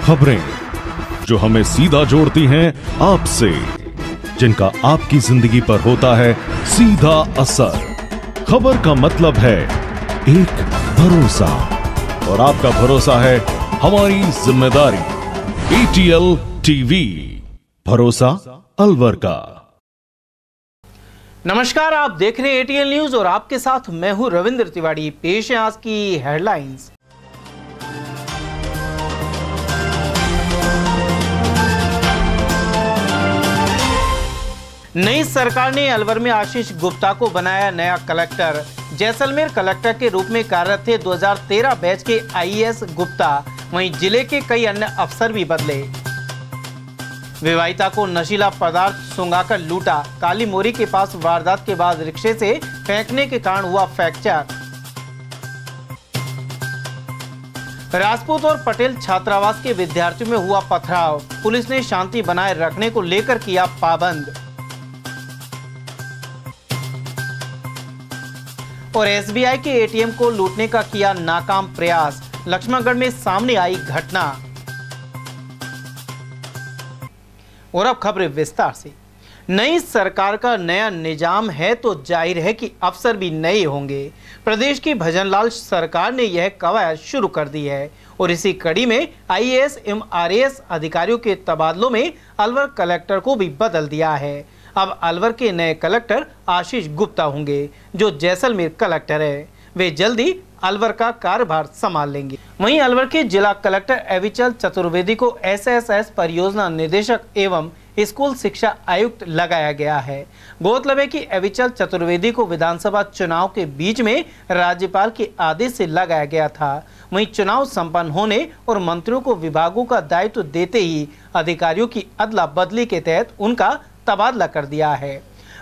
खबरें जो हमें सीधा जोड़ती हैं आपसे, जिनका आपकी जिंदगी पर होता है सीधा असर। खबर का मतलब है एक भरोसा, और आपका भरोसा है हमारी जिम्मेदारी। ATL टीवी, भरोसा अलवर का। नमस्कार, आप देख रहे हैं ATL न्यूज और आपके साथ मैं हूं रविंद्र तिवारी। पेश है आज की हेडलाइंस। नई सरकार ने अलवर में आशीष गुप्ता को बनाया नया कलेक्टर। जैसलमेर कलेक्टर के रूप में कार्यरत थे 2013 बैच के IAS गुप्ता। वहीं जिले के कई अन्य अफसर भी बदले। विवाहिता को नशीला पदार्थ सुंघाकर लूटा। काली मोरी के पास वारदात के बाद रिक्शे से फेंकने के कारण हुआ फ्रैक्चर। राजपूत और पटेल छात्रावास के विद्यार्थियों में हुआ पथराव। पुलिस ने शांति बनाए रखने को लेकर किया पाबंद। और SBI के ATM को लूटने का किया नाकाम प्रयास। लक्ष्मणगढ़ में सामने आई घटना। और अब खबरें विस्तार से। नई सरकार का नया निजाम है तो जाहिर है कि अफसर भी नए होंगे। प्रदेश की भजनलाल सरकार ने यह कवायद शुरू कर दी है और इसी कड़ी में IAS एवं RAS अधिकारियों के तबादलों में अलवर कलेक्टर को भी बदल दिया है। अब अलवर के नए कलेक्टर आशीष गुप्ता होंगे, जो जैसलमेर कलेक्टर है। वे जल्दी अलवर का कार्यभार संभाल लेंगे। वहीं अलवर के जिला कलेक्टर अविचल चतुर्वेदी को SSS परियोजना निदेशक एवं स्कूल शिक्षा आयुक्त लगाया गया है। गौरतलब है कि अविचल चतुर्वेदी को विधानसभा चुनाव के बीच में राज्यपाल के आदेश से लगाया गया था। वहीं चुनाव संपन्न होने और मंत्रियों को विभागों का दायित्व देते ही अधिकारियों की अदला बदली के तहत उनका तबादला कर दिया है।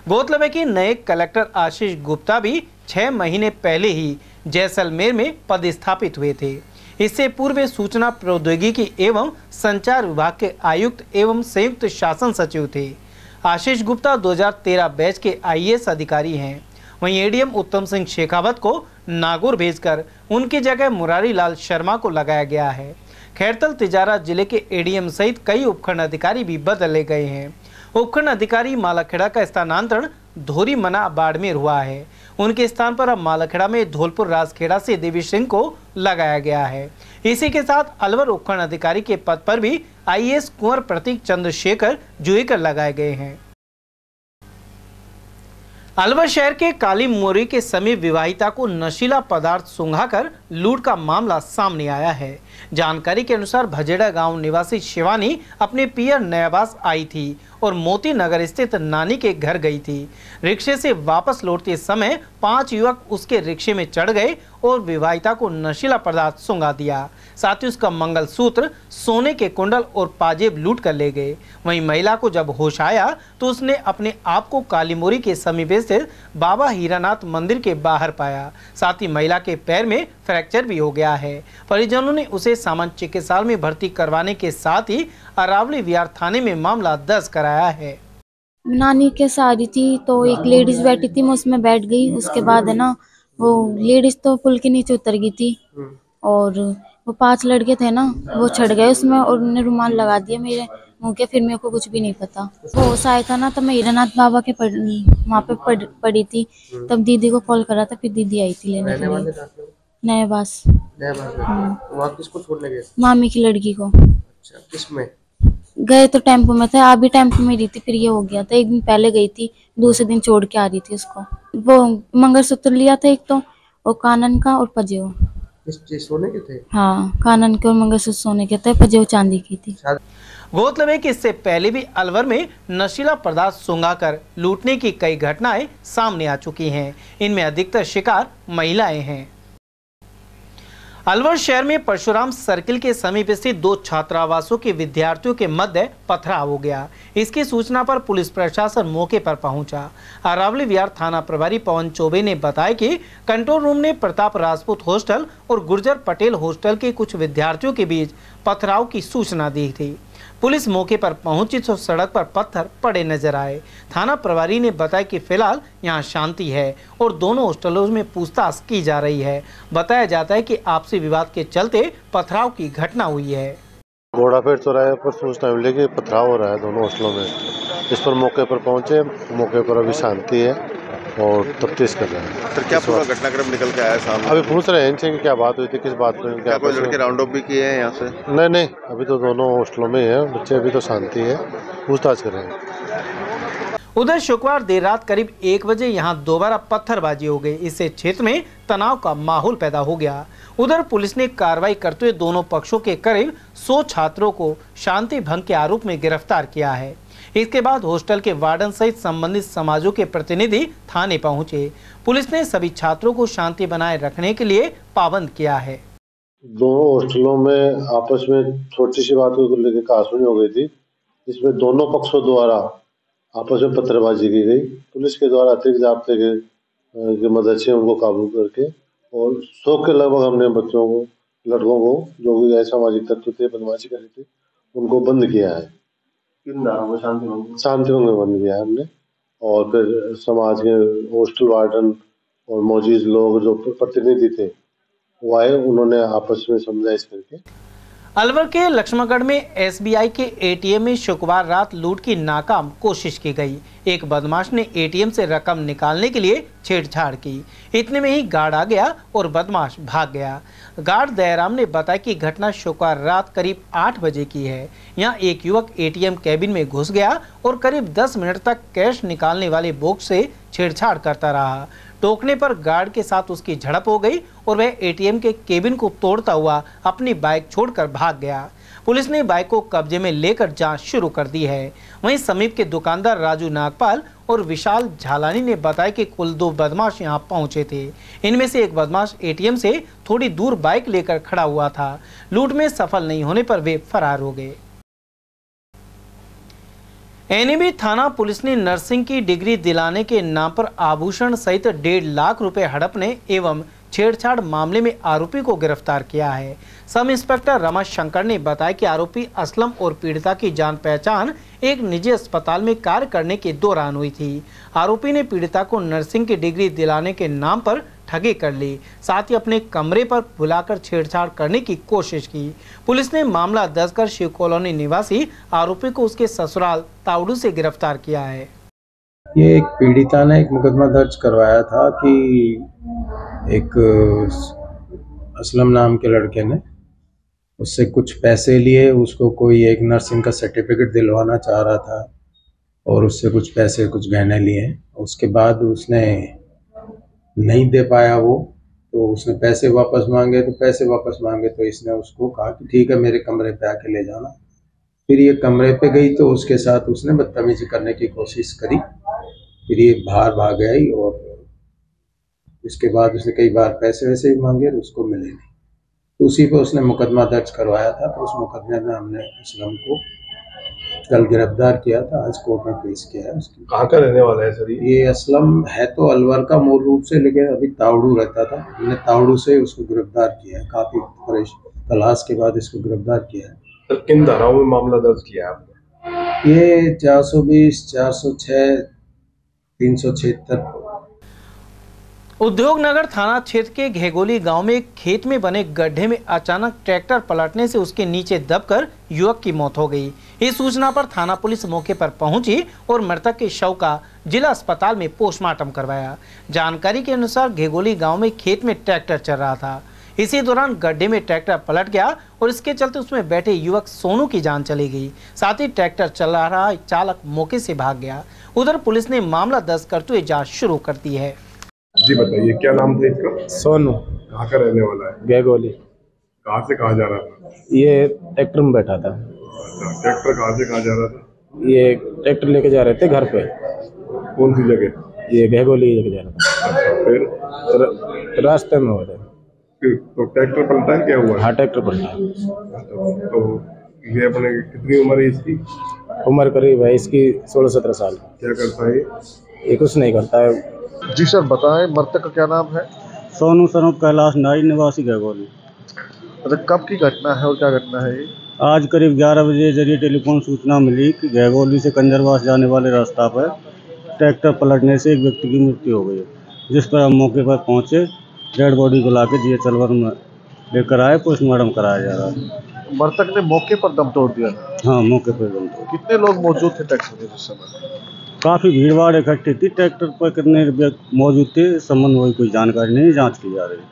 गौरतलब है कि नए कलेक्टर आशीष गुप्ता भी 6 महीने पहले ही जैसलमेर में पदस्थापित हुए थे। इससे पूर्व सूचना प्रौद्योगिकी एवं संचार विभाग के आयुक्त एवं संयुक्त शासन सचिव थे। आशीष गुप्ता 2013 बैच के IAS अधिकारी हैं। वहीं ADM उत्तम सिंह शेखावत को नागौर भेजकर उनकी जगह मुरारी लाल शर्मा को लगाया गया है। खैरतल तिजारा जिले के ADM सहित कई उपखंड अधिकारी भी बदले गए हैं। उपखंड अधिकारी मालाखेड़ा का स्थानांतरण धोरी मना बाड़मेर हुआ है। उनके स्थान पर अब मालाखेड़ा में धौलपुर राजखेड़ा से देवी सिंह को लगाया गया है। इसी के साथ अलवर उपखंड अधिकारी के पद पर भी IAS कुंवर प्रतीक चंद्रशेखर जुएकर लगाए गए हैं। अलवर शहर के काली मोरी के समीप विवाहिता को नशीला पदार्थ सुंघाकर लूट का मामला सामने आया है। जानकारी के अनुसार भजेड़ा गांव निवासी शिवानी अपने पियर नयाबास आई थी और मोती नगर स्थित नानी के घर गई थी। रिक्शे से वापस लौटते समय 5 युवक उसके रिक्शे में चढ़ गए और विवाहिता को नशीला पदार्थ सुंघा दिया। साथ ही उसका मंगलसूत्र, सोने के कुंडल और पाजेब लूट कर ले गए। वहीं महिला को जब होश आया तो उसने अपने आप को कालीमोरी के समीप स्थित बाबा हीरानाथ मंदिर के बाहर पाया। साथ ही महिला के पैर में फ्रैक्चर भी हो गया है। परिजनों ने उसे सामान्य चिकित्सालय में भर्ती करवाने के साथ ही अरावली विहार थाने में मामला दर्ज कराया है। नानी के सारी थी तो एक लेडीज बैठी थी, मैं उसमें बैठ गई। उसके बाद है ना, वो लेडीज तो पुल के नीचे उतर गई थी और वो 5 लड़के थे ना, वो चढ़ गए उसमें और उन्होंने रुमाल लगा दिया मेरे मुंह के। फिर मेरे को कुछ भी नहीं पता। वो होश आया था ना, तो मैं हीरानाथ बाबा के वहाँ पे पड़ी थी। तब दीदी को कॉल करा था, फिर दीदी आई थी लेने के लिए। नयाबास। वहाँ किसको छोड़ने गए? मामी की लड़की को। अच्छा, किसमें गए? तो टेम्पो में थे। अभी टेम्पो में रही थी, फिर ये हो गया था। एक दिन पहले गई थी, दूसरे दिन छोड़ के आ रही थी उसको। वो मंगलसूत्र लिया था एक तो, और कानन का और पजेव। सोने के थे? हाँ, कानन के और मंगलसूत्र सोने के थे, पजेव चांदी की थी। गौरतलब है कि इससे पहले भी अलवर में नशीला पदार्थ सुंघाकर लूटने की कई घटनाएं सामने आ चुकी हैं। इनमें अधिकतर शिकार महिलाएं हैं। अलवर शहर में परशुराम सर्किल के समीप स्थित 2 छात्रावासों के विद्यार्थियों के मध्य पथराव हो गया। इसकी सूचना पर पुलिस प्रशासन मौके पर पहुंचा। अरावली विहार थाना प्रभारी पवन चौबे ने बताया कि कंट्रोल रूम ने प्रताप राजपूत हॉस्टल और गुर्जर पटेल हॉस्टल के कुछ विद्यार्थियों के बीच पथराव की सूचना दी थी। पुलिस मौके पर पहुंची तो सड़क पर पत्थर पड़े नजर आए। थाना प्रभारी ने बताया कि फिलहाल यहां शांति है और दोनों हॉस्टलों में पूछताछ की जा रही है। बताया जाता है कि आपसी विवाद के चलते पथराव की घटना हुई है। घोड़ाफेर चौराहे पर सूचना मिली कि पथराव हो रहा है दोनों हॉस्टलों में। इस पर मौके पर पहुंचे, मौके पर अभी शांति है और तफ्तीश कर रहे हैं। सर क्या पूरा घटनाक्रम निकल के आया सामने? अभी पूछ रहे हैं इनसे कि क्या बात हुई थी, किस बात में, क्या कोई लड़के राउंड अप भी किए हैं यहाँ से? नहीं, अभी तो दोनों हॉस्टलों में ही है बच्चे, अभी तो शांति है, पूछताछ कर रहे हैं। उधर शुक्रवार देर रात करीब 1 बजे यहां दोबारा पत्थरबाजी हो गई। इससे क्षेत्र में तनाव का माहौल पैदा हो गया। उधर पुलिस ने कार्रवाई करते हुए दोनों पक्षों के करीब 100 छात्रों को शांति भंग के आरोप में गिरफ्तार किया है। इसके बाद हॉस्टल के वार्डन सहित संबंधित समाजों के प्रतिनिधि थाने पहुंचे। पुलिस ने सभी छात्रों को शांति बनाए रखने के लिए पाबंद किया है। दोनों हॉस्टलों में आपस में छोटी सी बात को लेकर कहासुनी हो गई थी, जिसमें दोनों पक्षों द्वारा आपस में पत्थरबाजी की गई। पुलिस के द्वारा अतिरिक्त जाब्ते की मदद से उनको काबू करके और 100 के लगभग हमने बच्चों को, लड़कों को जो भी असामाजिक तत्व थे, बदमाशी कर रहे थे, उनको बंद किया है। शांति भंग में बंद किया है हमने। और फिर समाज के हॉस्टल वार्डन और मौजूद लोग जो प्रतिनिधि थे वो आए, उन्होंने आपस में समझाइश करके। अलवर के लक्ष्मणगढ़ में एसबीआई के एटीएम में शुक्रवार रात लूट की नाकाम कोशिश की गई। एक बदमाश ने एटीएम से रकम निकालने के लिए छेड़छाड़ की। इतने में ही गार्ड आ गया और बदमाश भाग गया। गार्ड दयाराम ने बताया कि घटना शुक्रवार रात करीब 8 बजे की है। यहां एक युवक एटीएम कैबिन में घुस गया और करीब 10 मिनट तक कैश निकालने वाले बॉक्स से छेड़छाड़ करता रहा। टोकने पर गार्ड के साथ उसकी झड़प हो गई और वह एटीएम के केबिन को तोड़ता हुआ अपनी बाइक छोड़कर भाग गया। पुलिस ने बाइक को कब्जे में लेकर जांच शुरू कर दी है। वहीं समीप के दुकानदार राजू नागपाल और विशाल झालानी ने बताया कि कुल 2 बदमाश यहां पहुंचे थे। इनमें से एक बदमाश एटीएम से थोड़ी दूर बाइक लेकर खड़ा हुआ था। लूट में सफल नहीं होने पर वे फरार हो गए। एनएबी थाना पुलिस ने नर्सिंग की डिग्री दिलाने के नाम पर आभूषण सहित 1.5 लाख रुपए हड़पने एवं छेड़छाड़ मामले में आरोपी को गिरफ्तार किया है। सब इंस्पेक्टर रमेश शंकर ने बताया कि आरोपी असलम और पीड़िता की जान पहचान एक निजी अस्पताल में कार्य करने के दौरान हुई थी। आरोपी ने पीड़िता को नर्सिंग की डिग्री दिलाने के नाम पर ठगी कर ली, साथ ही अपने कमरे पर बुलाकर छेड़छाड़ करने की कोशिश की। पुलिस ने मामला दर्ज कर शिव कॉलोनी निवासी आरोपी को उसके ससुराल तावड़ू से गिरफ्तार किया है। ये एक पीड़िता ने एक मुकदमा दर्ज करवाया था कि एक असलम नाम के लड़के ने उससे कुछ पैसे लिए, उसको कोई एक नर्सिंग का सर्टिफिकेट दिलवाना चाह रहा था और उससे कुछ पैसे, कुछ गहने लिए। उसके बाद उसने नहीं दे पाया वो, तो उसने पैसे वापस मांगे तो इसने उसको कहा कि ठीक है मेरे कमरे पे आके ले जाना। फिर ये कमरे पे गई तो उसके साथ उसने बदतमीजी करने की कोशिश करी। फिर ये बाहर भाग गई और इसके बाद उसने कई बार पैसे वैसे भी मांगे और उसको मिले नहीं। तो उसी पे उसने मुकदमा दर्ज करवाया था। तो उस मुकदमे में हमने असलम को कल गिरफ्तार किया था, आज कोर्ट में पेश किया है। उसकी कहाँ का रहने वाला है सर? ये असलम है तो अलवर का मूल रूप से, लेकिन अभी तावड़ू रहता था। हमने तावड़ू से उसको गिरफ्तार किया है, काफी तलाश के बाद इसको गिरफ्तार किया है। सर किन धाराओं में मामला दर्ज किया है आपने? ये 420, 406, 376। उद्योग नगर थाना क्षेत्र के घेगोली गांव में एक खेत में बने गड्ढे में अचानक ट्रैक्टर पलटने से उसके नीचे दबकर युवक की मौत हो गई। इस सूचना पर थाना पुलिस मौके पर पहुंची और मृतक के शव का जिला अस्पताल में पोस्टमार्टम करवाया। जानकारी के अनुसार घेगोली गांव में खेत में ट्रैक्टर चल रहा था। इसी दौरान गड्ढे में ट्रैक्टर पलट गया और इसके चलते उसमें बैठे युवक सोनू की जान चली गई। साथ ही ट्रैक्टर चला रहा चालक मौके से भाग गया। उधर पुलिस ने मामला दर्ज करते हुए जाँच शुरू कर दी है। जी बताइए, क्या नाम था इसका? सोनू। कहाँ का रहने वाला है? गैगोली। कहाँ से कहाँ जा रहा था? ये ट्रैक्टर में बैठा था। अच्छा, ट्रैक्टर कहाँ से कहाँ जा रहा था? ये ट्रैक्टर लेके जा रहे थे घर पे। कौन सी जगह? ये गैगोली लेके जा रहा था। अच्छा, फिर रास्ते में हो रहे। तो ट्रैक्टर पलटा है, क्या हुआ? हाँ ट्रैक्टर पलटा। तो ये अपने कितनी उम्र है इसकी? उम्र करीब है इसकी 16-17 साल। क्या करता है ये? कुछ नहीं करता है। जी सर बताएं, मृतक का क्या नाम है? सोनू सनूप कैलाश नाई निवासी गैगोली। अच्छा, कब की घटना है और क्या घटना है ये? आज करीब 11 बजे जरिए टेलीफोन सूचना मिली कि गैगोली से कंजरवास जाने वाले रास्ता पर ट्रैक्टर पलटने से एक व्यक्ति की मृत्यु हो गई, जिस पर हम मौके पर पहुंचे। डेड बॉडी को लाके जीएच अलवर में लेकर आए, पोस्टमार्टम कराया जा रहा है। मृतक ने मौके पर दम तोड़ दिया। हाँ, मौके पर दम तोड़। कितने लोग मौजूद थे ट्रैक्टर में उस समय? काफ़ी भीड़ भाड़ इकट्ठी थी। ट्रैक्टर पर कितने व्यक्ति मौजूद थे इस संबंध में कोई जानकारी नहीं, जांच की जा रही है।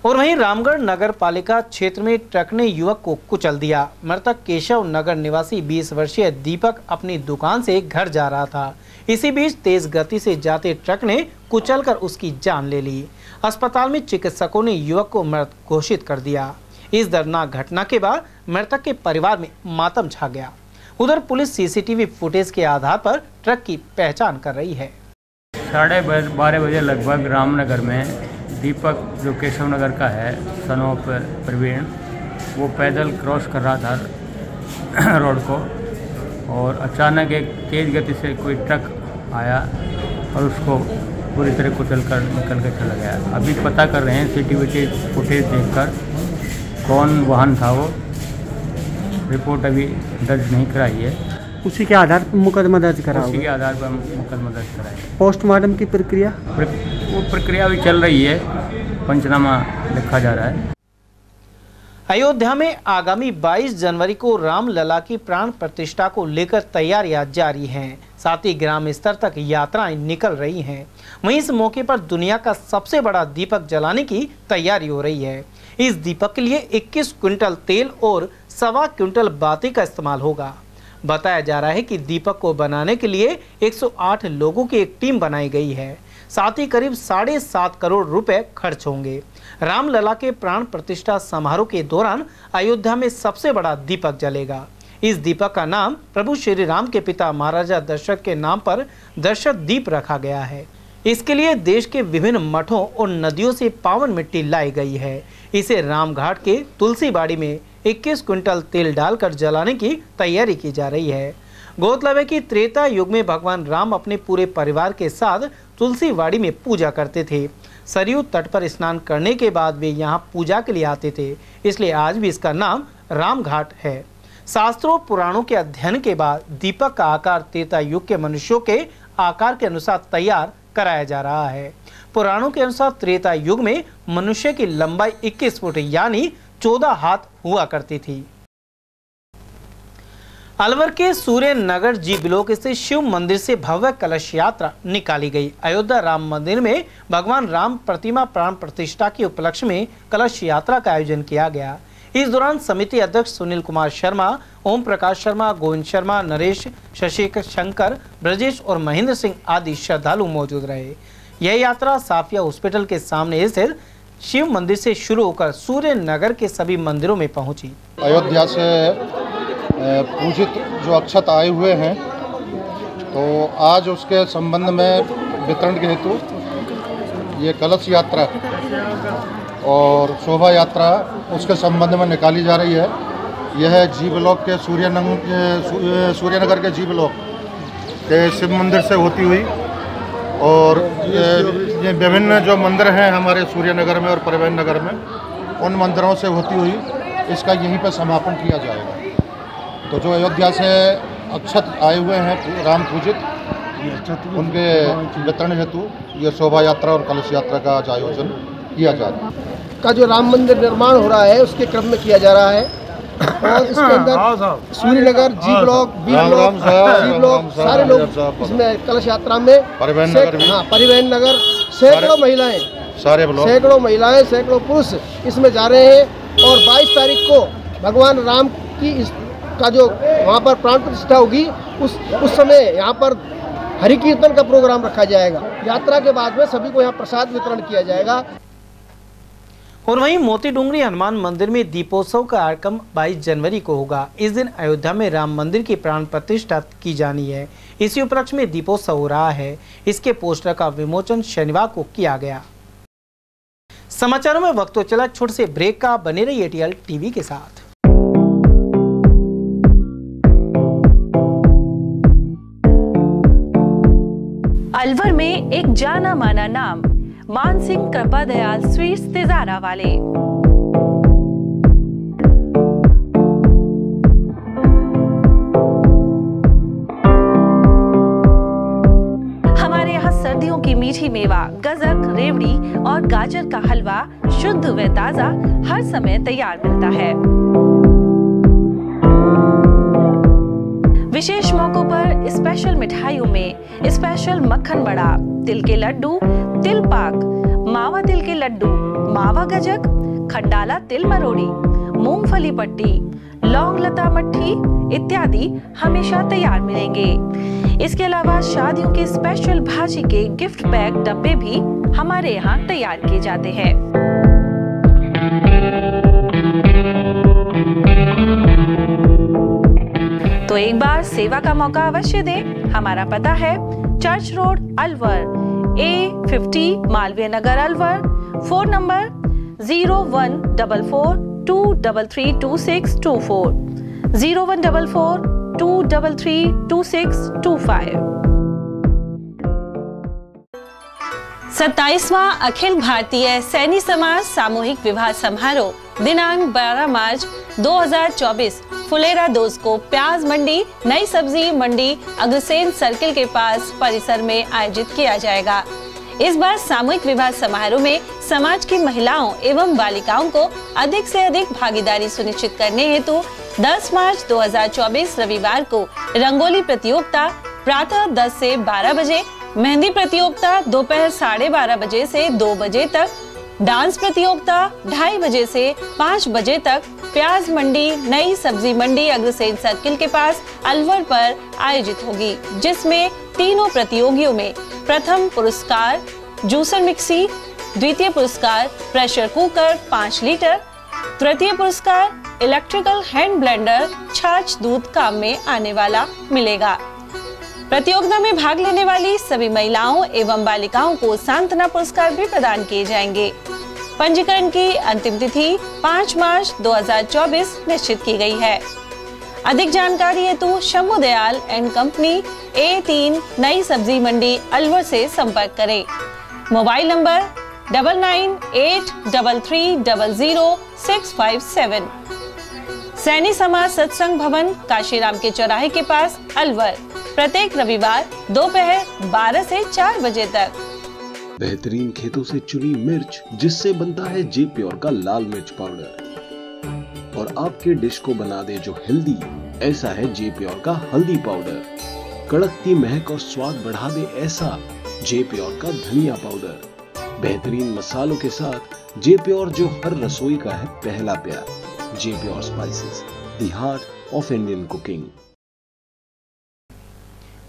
और वहीं रामगढ़ नगर पालिका क्षेत्र में ट्रक ने युवक को कुचल दिया। मृतक केशव नगर निवासी 20 वर्षीय दीपक अपनी दुकान से घर जा रहा था। इसी बीच तेज गति से जाते ट्रक ने कुचलकर उसकी जान ले ली। अस्पताल में चिकित्सकों ने युवक को मृत घोषित कर दिया। इस दर्दनाक घटना के बाद मृतक के परिवार में मातम छा गया। उधर पुलिस सीसीटीवी फुटेज के आधार पर ट्रक की पहचान कर रही है। 12:30 बजे लगभग रामनगर में दीपक, जो केशव नगर का है, सन ऑफ प्रवीण, वो पैदल क्रॉस कर रहा था रोड को, और अचानक एक तेज़ गति से कोई ट्रक आया और उसको पूरी तरह कुचल कर निकल के चला गया। अभी पता कर रहे हैं सीसीटीवी फुटेज देखकर कौन वाहन था वो। रिपोर्ट अभी दर्ज नहीं कराई है। उसी के आधार पर मुकदमा दर्ज करा उसी के आधार पर मुकदमा दर्ज कराया। पोस्टमार्टम की प्रक्रिया वो प्रक्रिया अभी चल रही है, पंचनामा लिखा जा रहा है। अयोध्या में आगामी 22 जनवरी को रामलला की प्राण प्रतिष्ठा को लेकर तैयारियां जारी हैं। साथ ही ग्राम स्तर तक यात्राएं निकल रही हैं। वहीं इस मौके पर दुनिया का सबसे बड़ा दीपक जलाने की तैयारी हो रही है। इस दीपक के लिए 21 क्विंटल तेल और 1.25 क्विंटल बाती का इस्तेमाल होगा। बताया जा रहा है कि दीपक को बनाने के लिए 108 लोगों की एक टीम बनाई गई है। साथ ही करीब 7.5 करोड़ रुपए खर्च होंगे। रामलला के प्राण प्रतिष्ठा समारोह के दौरान अयोध्या में सबसे बड़ा दीपक जलेगा। इस दीपक का नाम प्रभु श्री राम के पिता महाराजा दशरथ के नाम पर दशरथ दीप रखा गया है। इसके लिए देश के विभिन्न मठों और नदियों से पावन मिट्टी लाई गई है। इसे रामघाट के तुलसीबाड़ी में 21 क्विंटल तेल डालकर जलाने की तैयारी की जा रही है। गौरतलब है कि त्रेता युग में भगवान राम अपने पूरे परिवार के साथ तुलसीबाड़ी में पूजा करते थे। सरयू तट पर स्नान करने के बाद वे यहाँ पूजा के लिए आते थे, इसलिए आज भी इसका नाम रामघाट है। शास्त्रों पुराणों के अध्ययन के बाद दीपक का आकार त्रेता युग के मनुष्यों के आकार के अनुसार तैयार कराया जा रहा है। पुराणों के अनुसार त्रेता युग में मनुष्य की लंबाई 21 फुट यानी 14 हाथ हुआ करती थी। अलवर के सूर्य नगर जी ब्लॉक स्थित शिव मंदिर से भव्य कलश यात्रा निकाली गई। अयोध्या राम मंदिर में भगवान राम प्रतिमा प्राण प्रतिष्ठा के उपलक्ष्य में कलश यात्रा का आयोजन किया गया। इस दौरान समिति अध्यक्ष सुनील कुमार शर्मा, ओम प्रकाश शर्मा, गोविंद शर्मा, नरेश, शशिक शंकर, ब्रजेश और महेंद्र सिंह आदि श्रद्धालु मौजूद रहे। यह यात्रा साफिया हॉस्पिटल के सामने स्थित शिव मंदिर से शुरू होकर सूर्य नगर के सभी मंदिरों में पहुंची। अयोध्या से पूजित जो अक्षत आए हुए हैं, तो आज उसके संबंध में वितरण के हेतु ये कलश यात्रा और शोभा यात्रा उसके संबंध में निकाली जा रही है। यह जी ब्लॉक के सूर्यनगर के जी ब्लॉक के शिव मंदिर से होती हुई और ये विभिन्न जो मंदिर हैं हमारे सूर्यनगर में और परिवहन नगर में, उन मंदिरों से होती हुई इसका यहीं पर समापन किया जाएगा। तो जो अयोध्या से अक्षत आए हुए हैं राम पूजित, उनके वितरण हेतु ये शोभा यात्रा और कलश यात्रा का आज आयोजन किया जा रहा है। का जो राम मंदिर निर्माण हो रहा है उसके क्रम में किया जा रहा है और इसके अंदर Suryanagar, G block, B block, C block सारे लोग इसमें कलश यात्रा में परिवहन नगर सैकड़ों महिलाएं, सैकड़ों महिलाएं, सैकड़ों पुरुष इसमें जा रहे हैं। और 22 तारीख को भगवान राम की का जो वहाँ पर प्राण प्रतिष्ठा होगी उस समय यहाँ पर हरि कीर्तन का प्रोग्राम रखा जाएगा। यात्रा के बाद में सभी को यहाँ प्रसाद वितरण किया जाएगा। और वहीं मोती डूंगरी हनुमान मंदिर में दीपोत्सव का कार्यक्रम 22 जनवरी को होगा। इस दिन अयोध्या में राम मंदिर की प्राण प्रतिष्ठा की जानी है। इसी उपलक्ष्य में दीपोत्सव हो रहा है। इसके पोस्टर का विमोचन शनिवार को किया गया। समाचारों में वक्त तो चला छोटे से ब्रेक का, बने रहिए एटीएल टीवी के साथ। अलवर में एक जाना माना नाम, मानसिंह कृपा दयाल स्वीट्स तिजारा वाले। हमारे यहाँ सर्दियों की मीठी मेवा, गजक, रेवड़ी और गाजर का हलवा शुद्ध व ताजा हर समय तैयार मिलता है। विशेष मौकों पर स्पेशल मिठाइयों में स्पेशल मक्खन बड़ा, तिल के लड्डू, तिल पाक, मावा तिल के लड्डू, मावा गजक, खंडाला तिल मरोड़ी, मूंगफली पट्टी, लौंग लता मट्ठी इत्यादि हमेशा तैयार मिलेंगे। इसके अलावा शादियों के स्पेशल भाजी के गिफ्ट पैक डब्बे भी हमारे यहाँ तैयार किए जाते हैं। तो एक बार सेवा का मौका अवश्य दें। हमारा पता है church road Alwar, A50 Malviya Nagar Alwar. Phone number 0144233224, 0144233225। 27वां अखिल भारतीय सैनी समाज सामूहिक विवाह समारोह दिनांक 12 मार्च 2024 फुलेरा दोस्त को प्याज मंडी, नई सब्जी मंडी, अग्रसेन सर्किल के पास परिसर में आयोजित किया जाएगा। इस बार सामूहिक विवाह समारोह में समाज की महिलाओं एवं बालिकाओं को अधिक से अधिक भागीदारी सुनिश्चित करने हेतु 10 मार्च 2024 रविवार को रंगोली प्रतियोगिता प्रातः 10 से 12 बजे, मेहंदी प्रतियोगिता दोपहर 12:30 बजे से 2 बजे तक, डांस प्रतियोगिता 2:30 बजे से 5 बजे तक प्याज मंडी, नई सब्जी मंडी अग्रसेन सर्किल के पास अलवर पर आयोजित होगी, जिसमें तीनों प्रतियोगियों में प्रथम पुरस्कार जूसर मिक्सी, द्वितीय पुरस्कार प्रेशर कुकर 5 लीटर, तृतीय पुरस्कार इलेक्ट्रिकल हैंड ब्लेंडर छाछ दूध काम में आने वाला मिलेगा। प्रतियोगिता में भाग लेने वाली सभी महिलाओं एवं बालिकाओं को सांत्वना पुरस्कार भी प्रदान किए जाएंगे। पंजीकरण की अंतिम तिथि 5 मार्च 2024 निश्चित की गई है। अधिक जानकारी हेतु Shambhu Dayal and company A3 नई सब्जी मंडी अलवर से संपर्क करें। Mobile number 9983300657। सैनी समाज सत्संग भवन काशीराम के चौराहे के पास अलवर, प्रत्येक रविवार दोपहर 12 से 4 बजे तक। बेहतरीन खेतों से चुनी मिर्च, जिससे बनता है जे प्योर का लाल मिर्च पाउडर और आपके डिश को बना दे जो हेल्दी, ऐसा है जे प्योर का हल्दी पाउडर। कड़कती महक और स्वाद बढ़ा दे ऐसा जे प्योर का धनिया पाउडर। बेहतरीन मसालों के साथ जे प्योर जो हर रसोई का है पहला प्यार। J pure spices, the heart of Indian cooking.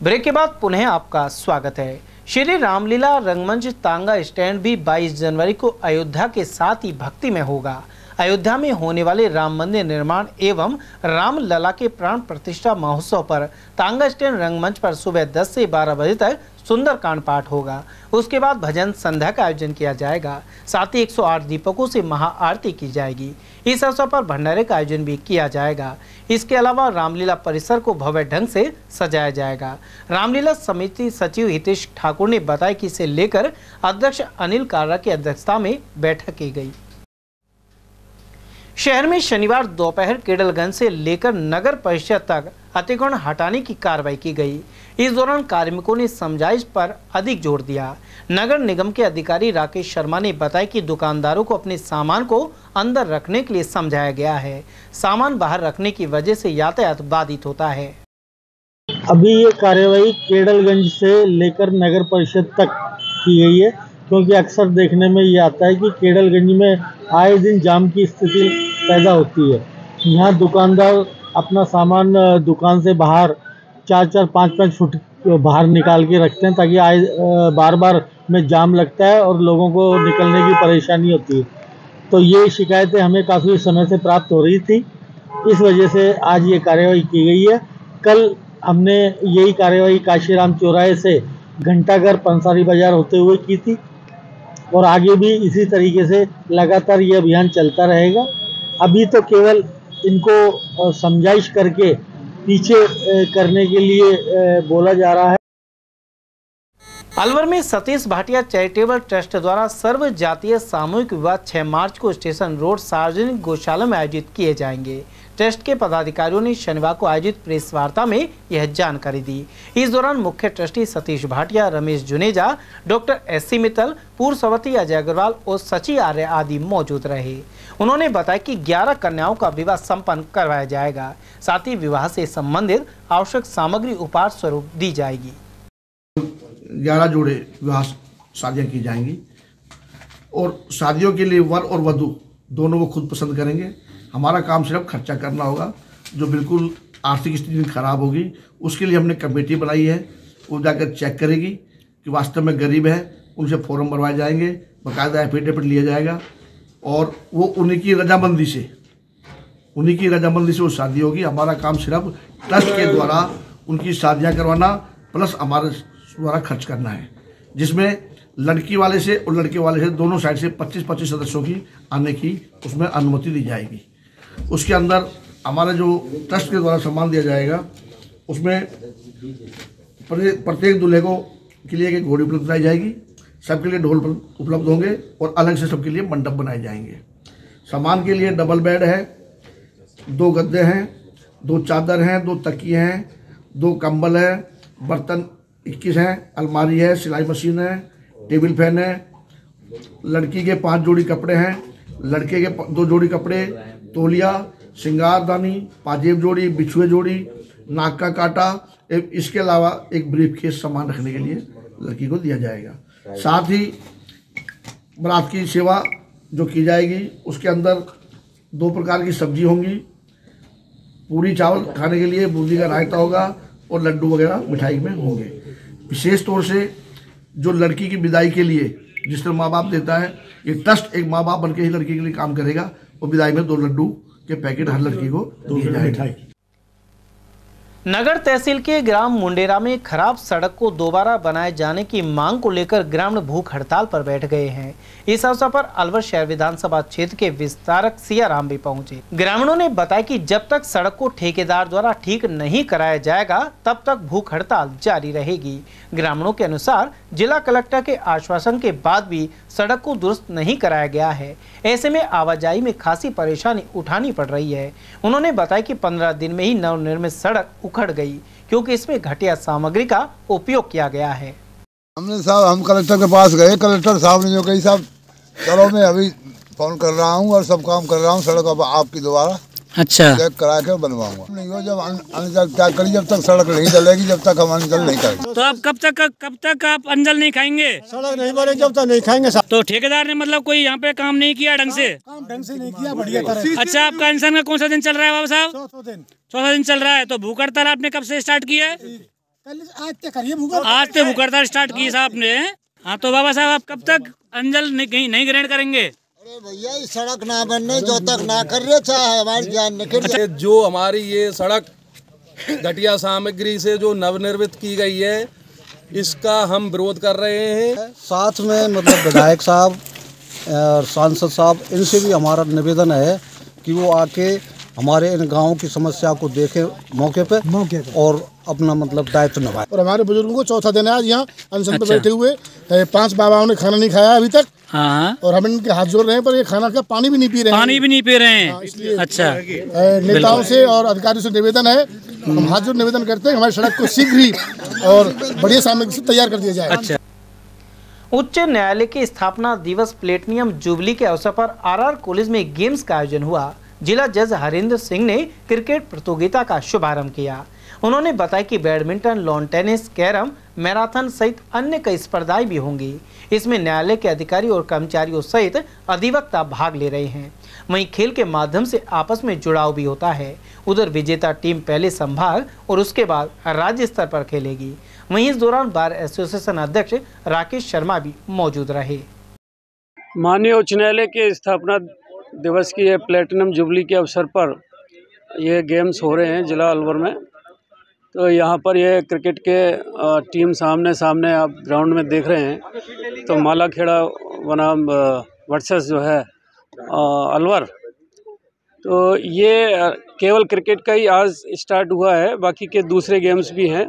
Break के बाद पुनः आपका स्वागत है। श्री रामलीला रंगमंच तांगा स्टैंड भी 22 जनवरी को अयोध्या के साथ ही भक्ति में होगा। अयोध्या में होने वाले राम मंदिर निर्माण एवं रामलला के प्राण प्रतिष्ठा महोत्सव पर तांगा स्टैंड रंगमंच पर सुबह 10 से 12 बजे तक सुंदरकांड पाठ होगा। उसके बाद भजन संध्या का आयोजन किया जाएगा। साथ ही 108 दीपकों से महाआरती की जाएगी। इस अवसर पर भंडारे का आयोजन भी किया जाएगा। इसके अलावा रामलीला परिसर को भव्य ढंग से सजाया जाएगा। रामलीला समिति सचिव हितेश ठाकुर ने बताया कि इसे लेकर अध्यक्ष अनिल कारा की अध्यक्षता में बैठक की गई। शहर में शनिवार दोपहर केडलगंज से लेकर नगर परिषद तक अतिक्रमण हटाने की कार्रवाई की गई। इस दौरान कार्मिकों ने समझाइश पर अधिक जोर दिया। नगर निगम के अधिकारी राकेश शर्मा ने बताया कि दुकानदारों को अपने सामान को अंदर रखने के लिए समझाया गया है। सामान बाहर रखने की वजह से यातायात बाधित होता है। अभी ये कार्रवाई केडलगंज से लेकर नगर परिषद तक की गई है, क्योंकि अक्सर देखने में ये आता है कि केडलगंज में आए दिन जाम की स्थिति पैदा होती है। यहाँ दुकानदार अपना सामान दुकान से बाहर 4-4, 5-5 फुट बाहर निकाल के रखते हैं, ताकि आए बार बार में जाम लगता है और लोगों को निकलने की परेशानी होती है। तो ये शिकायतें हमें काफ़ी समय से प्राप्त हो रही थी, इस वजह से आज ये कार्रवाई की गई है। कल हमने यही कार्रवाई काशीराम चौराहे से घंटाघर पंसारी बाजार होते हुए की थी और आगे भी इसी तरीके से लगातार ये अभियान चलता रहेगा। अभी तो केवल इनको समझाइश करके पीछे करने के लिए बोला जा रहा है। अलवर में सतीश भाटिया चैरिटेबल ट्रस्ट द्वारा सर्व जातीय सामूहिक विवाह 6 मार्च को स्टेशन रोड सार्वजनिक गौशाला में आयोजित किए जाएंगे। ट्रस्ट के पदाधिकारियों ने शनिवार को आयोजित प्रेस वार्ता में यह जानकारी दी। इस दौरान मुख्य trustee Satish Bhatia, Ramesh Juneja, doctor SC. Mittal, पूर्व सभापति अजय अग्रवाल और सची आर्य आदि मौजूद रहे। उन्होंने बताया कि 11 कन्याओं का विवाह संपन्न करवाया जाएगा। साथ ही विवाह से संबंधित आवश्यक सामग्री उपहार स्वरूप दी जाएगी। 11 जोड़े विवाह शादियाँ की जाएंगी और शादियों के लिए वर और वधू दोनों वो खुद पसंद करेंगे। हमारा काम सिर्फ खर्चा करना होगा। जो बिल्कुल आर्थिक स्थिति खराब होगी उसके लिए हमने कमेटी बनाई है, वो जाकर चेक करेगी कि वास्तव में गरीब है, उनसे फॉर्म भरवाए जाएंगे, बाकायदा एफिडेविट लिया जाएगा और वो उन्हीं की रजामंदी से वो शादी होगी। हमारा काम सिर्फ ट्रस्ट के द्वारा उनकी शादियाँ करवाना प्लस हमारे द्वारा खर्च करना है, जिसमें लड़की वाले से और लड़के वाले से दोनों साइड से 25-25 सदस्यों की आने की उसमें अनुमति दी जाएगी। उसके अंदर हमारा जो ट्रस्ट के द्वारा सम्मान दिया जाएगा उसमें प्रत्येक दूल्हे को के लिए एक घोड़ी उपलब्ध कराई जाएगी, सबके लिए ढोल उपलब्ध होंगे और अलग से सबके लिए मंडप बनाए जाएंगे। सामान के लिए डबल बेड है, 2 गद्दे हैं, 2 चादर हैं, 2 तकिए हैं, 2 कंबल है, बर्तन 21 हैं, अलमारी है, सिलाई मशीन है, टेबल फैन है। लड़की के 5 जोड़ी कपड़े हैं, लड़के के 2 जोड़ी कपड़े, तौलिया, श्रृंगारदानी, पाजेब जोड़ी, बिछुए जोड़ी, नाक का काटा, इसके अलावा एक ब्रीफकेस सामान रखने के लिए लड़की को दिया जाएगा। साथ ही बारात की सेवा जो की जाएगी उसके अंदर 2 प्रकार की सब्जी होंगी, पूरी चावल खाने के लिए बूंदी का रायता होगा और लड्डू वगैरह मिठाई में होंगे। विशेष तौर से जो लड़की की विदाई के लिए जिस तरह माँ बाप देता है, ये ट्रस्ट एक माँ बाप बनके ही लड़की के लिए काम करेगा और विदाई में 2 लड्डू के पैकेट हर लड़की को दिए जाएंगे। नगर तहसील के ग्राम मुंडेरा में खराब सड़क को दोबारा बनाए जाने की मांग को लेकर ग्रामीण भूख हड़ताल पर बैठ गए हैं। इस अवसर पर अलवर शहर विधानसभा क्षेत्र के विस्तारक सियाराम भी पहुंचे। ग्रामीणों ने बताया कि जब तक सड़क को ठेकेदार द्वारा ठीक नहीं कराया जाएगा तब तक भूख हड़ताल जारी रहेगी। ग्रामीणों के अनुसार जिला कलेक्टर के आश्वासन के बाद भी सड़क को दुरुस्त नहीं कराया गया है। ऐसे में आवाजाही में खासी परेशानी उठानी पड़ रही है। उन्होंने बताया कि 15 दिन में ही नवनिर्मित सड़क उखड़ गई क्योंकि इसमें घटिया सामग्री का उपयोग किया गया है। हम कलेक्टर के पास गए, कलेक्टर साहब ने जो कही साहब चलो मैं अभी फोन कर रहा हूँ और सब काम कर रहा हूँ, सड़क अब आपकी दोबारा चेक करा के बनवाऊंगा। नहीं हो जब क्या करी, जब तक सड़क नहीं डलेगी जब तक हम अंजल नहीं करेंगे। तो अब कब तक आप अंजल नहीं खाएंगे? सड़क नहीं बनेगी जब तक नहीं खाएंगे। तो ठेकेदार ने मतलब कोई यहाँ पे काम नहीं किया ढंग से? काम ढंग से नहीं किया, बढ़िया तरह। अच्छा, आपका इंसान का कौन सा दिन चल रहा है बाबा साहब? चौथा दिन चल रहा है। तो भूख हड़ताल आपने कब से स्टार्ट की है? आज से भूख हड़ताल स्टार्ट की साहब ने। हाँ, तो बाबा साहब आप कब तक अंजल नहीं ग्रहण करेंगे? अरे भैया इस सड़क ना बनने जो तक ना कर रहे चाहे हमारी जान निकल। जो हमारी ये सड़क घटिया सामग्री से जो नवनिर्मित की गई है इसका हम विरोध कर रहे हैं। साथ में मतलब विधायक साहब और सांसद साहब इनसे भी हमारा निवेदन है कि वो आके हमारे इन गाँव की समस्या को देखें मौके पे और अपना मतलब दायित्व निभाए। और हमारे बुजुर्गों को चौथा दिन आज यहाँ अनशन पे बैठे हुए 5 बाबाओं ने खाना नहीं खाया अभी तक। हाँ। और हम इनके हाथ जोड़ रहे हैं पर ये खाना का पानी भी नहीं पी रहे हैं। पानी भी नहीं पी रहे हैं। हाँ, इसलिए अच्छा, नेताओं से और अधिकारियों से निवेदन है, हम हाथ जोड़ निवेदन करते हैं हमारी सड़क को शीघ्र ही और बढ़िया सामग्री से तैयार कर दिया जाए। अच्छा। उच्च न्यायालय के स्थापना दिवस प्लेटिनियम जुबली के अवसर पर आरआर कॉलेज में गेम्स का आयोजन हुआ। जिला जज हरिंद्र सिंह ने क्रिकेट प्रतियोगिता का शुभारंभ किया। उन्होंने बताया कि badminton, lawn tennis, carrom, marathon सहित अन्य कई स्पर्धाएं भी होंगी। इसमें न्यायालय के अधिकारी और कर्मचारियों सहित अधिवक्ता भाग ले रहे हैं। वहीं खेल के माध्यम से आपस में जुड़ाव भी होता है। उधर विजेता टीम पहले संभाग और उसके बाद राज्य स्तर पर खेलेगी। वहीं इस दौरान बार एसोसिएशन अध्यक्ष राकेश शर्मा भी मौजूद रहे। माननीय उच्च न्यायालय के स्थापना दिवस की प्लेटिनम जुबली के अवसर पर ये गेम्स हो रहे हैं जिला अलवर में। तो यहाँ पर ये क्रिकेट के टीम सामने सामने आप ग्राउंड में देख रहे हैं। तो मालाखेड़ा बनाम वर्सेस जो है अलवर, तो ये केवल क्रिकेट का ही आज स्टार्ट हुआ है, बाकी के दूसरे गेम्स भी हैं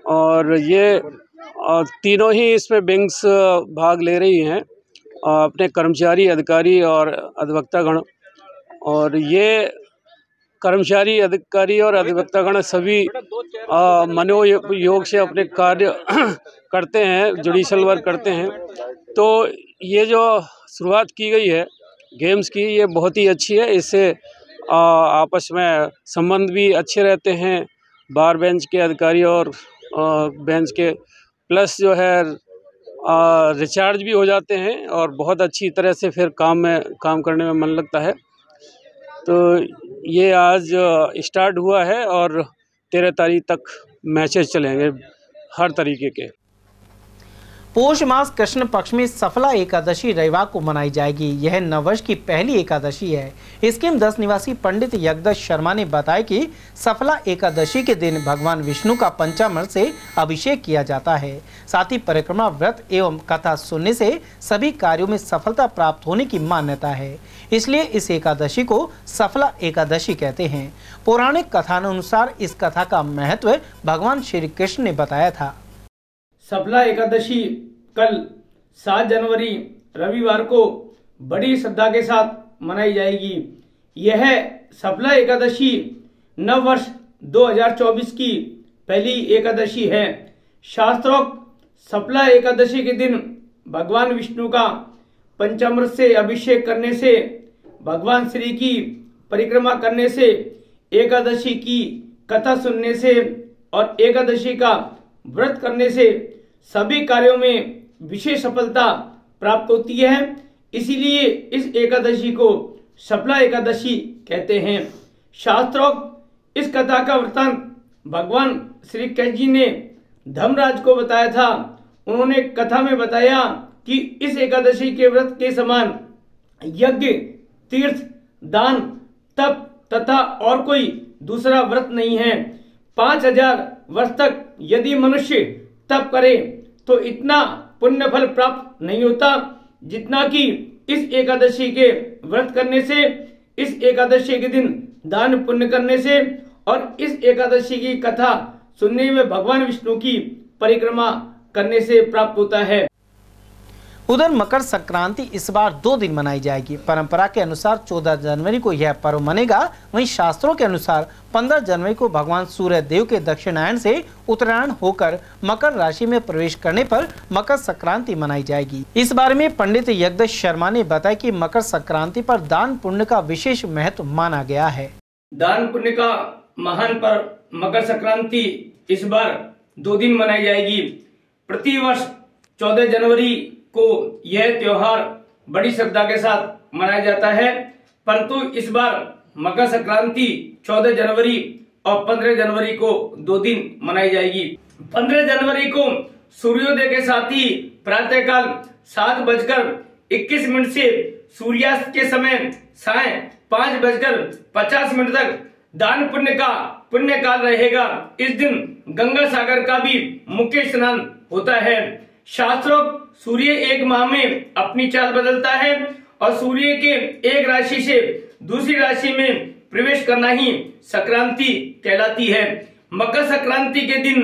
और ये तीनों ही इसमें विंग्स भाग ले रही हैं, अपने कर्मचारी, अधिकारी और अधिवक्तागण। और ये कर्मचारी, अधिकारी और अधिवक्तागण सभी मनोयोग से अपने कार्य करते हैं, जुडिशल वर्क करते हैं। तो ये जो शुरुआत की गई है गेम्स की, ये बहुत ही अच्छी है। इससे आपस में संबंध भी अच्छे रहते हैं, बार बेंच के अधिकारी और बेंच के, प्लस जो है रिचार्ज भी हो जाते हैं और बहुत अच्छी तरह से फिर काम करने में मन लगता है। तो ये आज स्टार्ट हुआ है और 13 तारीख तक मैचेस चलेंगे हर तरीके के। पौष मास कृष्ण पक्ष में सफला एकादशी रविवार को मनाई जाएगी। यह नववर्ष की पहली एकादशी है। स्कीम 10 निवासी पंडित यज्ञ शर्मा ने बताया कि सफला एकादशी के दिन भगवान विष्णु का पंचामृत से अभिषेक किया जाता है। साथ ही परिक्रमा व्रत एवं कथा सुनने से सभी कार्यों में सफलता प्राप्त होने की मान्यता है, इसलिए इस एकादशी को सफला एकादशी कहते हैं। पौराणिक कथानुसार इस कथा का महत्व भगवान श्री कृष्ण ने बताया था। सफला एकादशी कल 7 जनवरी रविवार को बड़ी श्रद्धा के साथ मनाई जाएगी। यह सफला एकादशी नव वर्ष 2024 की पहली एकादशी है। शास्त्रोक्त सफला एकादशी के दिन भगवान विष्णु का पंचामृत से अभिषेक करने से, भगवान श्री की परिक्रमा करने से, एकादशी की कथा सुनने से और एकादशी का व्रत करने से सभी कार्यों में विशेष सफलता प्राप्त होती है। इसीलिए इस एकादशी को सफला एकादशी कहते हैं। शास्त्रोक्त इस कथा का वृत्तांत भगवान श्री कृष्ण जी ने धर्मराज को बताया था। उन्होंने कथा में बताया कि इस एकादशी के व्रत के समान यज्ञ, तीर्थ, दान, तप तथा और कोई दूसरा व्रत नहीं है। 5000 वर्ष तक यदि मनुष्य तप करे तो इतना पुण्य फल प्राप्त नहीं होता जितना कि इस एकादशी के व्रत करने से, इस एकादशी के दिन दान पुण्य करने से और इस एकादशी की कथा सुनने में भगवान विष्णु की परिक्रमा करने से प्राप्त होता है। उधर मकर संक्रांति इस बार 2 दिन मनाई जाएगी। परंपरा के अनुसार 14 जनवरी को यह पर्व मनेगा। वहीं शास्त्रों के अनुसार 15 जनवरी को भगवान सूर्य देव के दक्षिणायन से उत्तरायण होकर मकर राशि में प्रवेश करने पर मकर संक्रांति मनाई जाएगी। इस बारे में पंडित यज्ञ शर्मा ने बताया कि मकर संक्रांति पर दान पुण्य का विशेष महत्व माना गया है। दान पुण्य का महान पर्व मकर संक्रांति इस बार 2 दिन मनाई जाएगी। प्रतिवर्ष 14 जनवरी को यह त्योहार बड़ी श्रद्धा के साथ मनाया जाता है, परंतु इस बार मकर संक्रांति 14 जनवरी और 15 जनवरी को 2 दिन मनाई जाएगी। 15 जनवरी को सूर्योदय के साथ ही प्रातःकाल 7:21 से सूर्यास्त के समय साय 5:50 तक दान पुण्य का पुण्य काल रहेगा। इस दिन गंगा सागर का भी मुख्य स्नान होता है। शास्त्रोक्त सूर्य एक माह में अपनी चाल बदलता है और सूर्य के एक राशि से दूसरी राशि में प्रवेश करना ही संक्रांति कहलाती है। मकर संक्रांति के दिन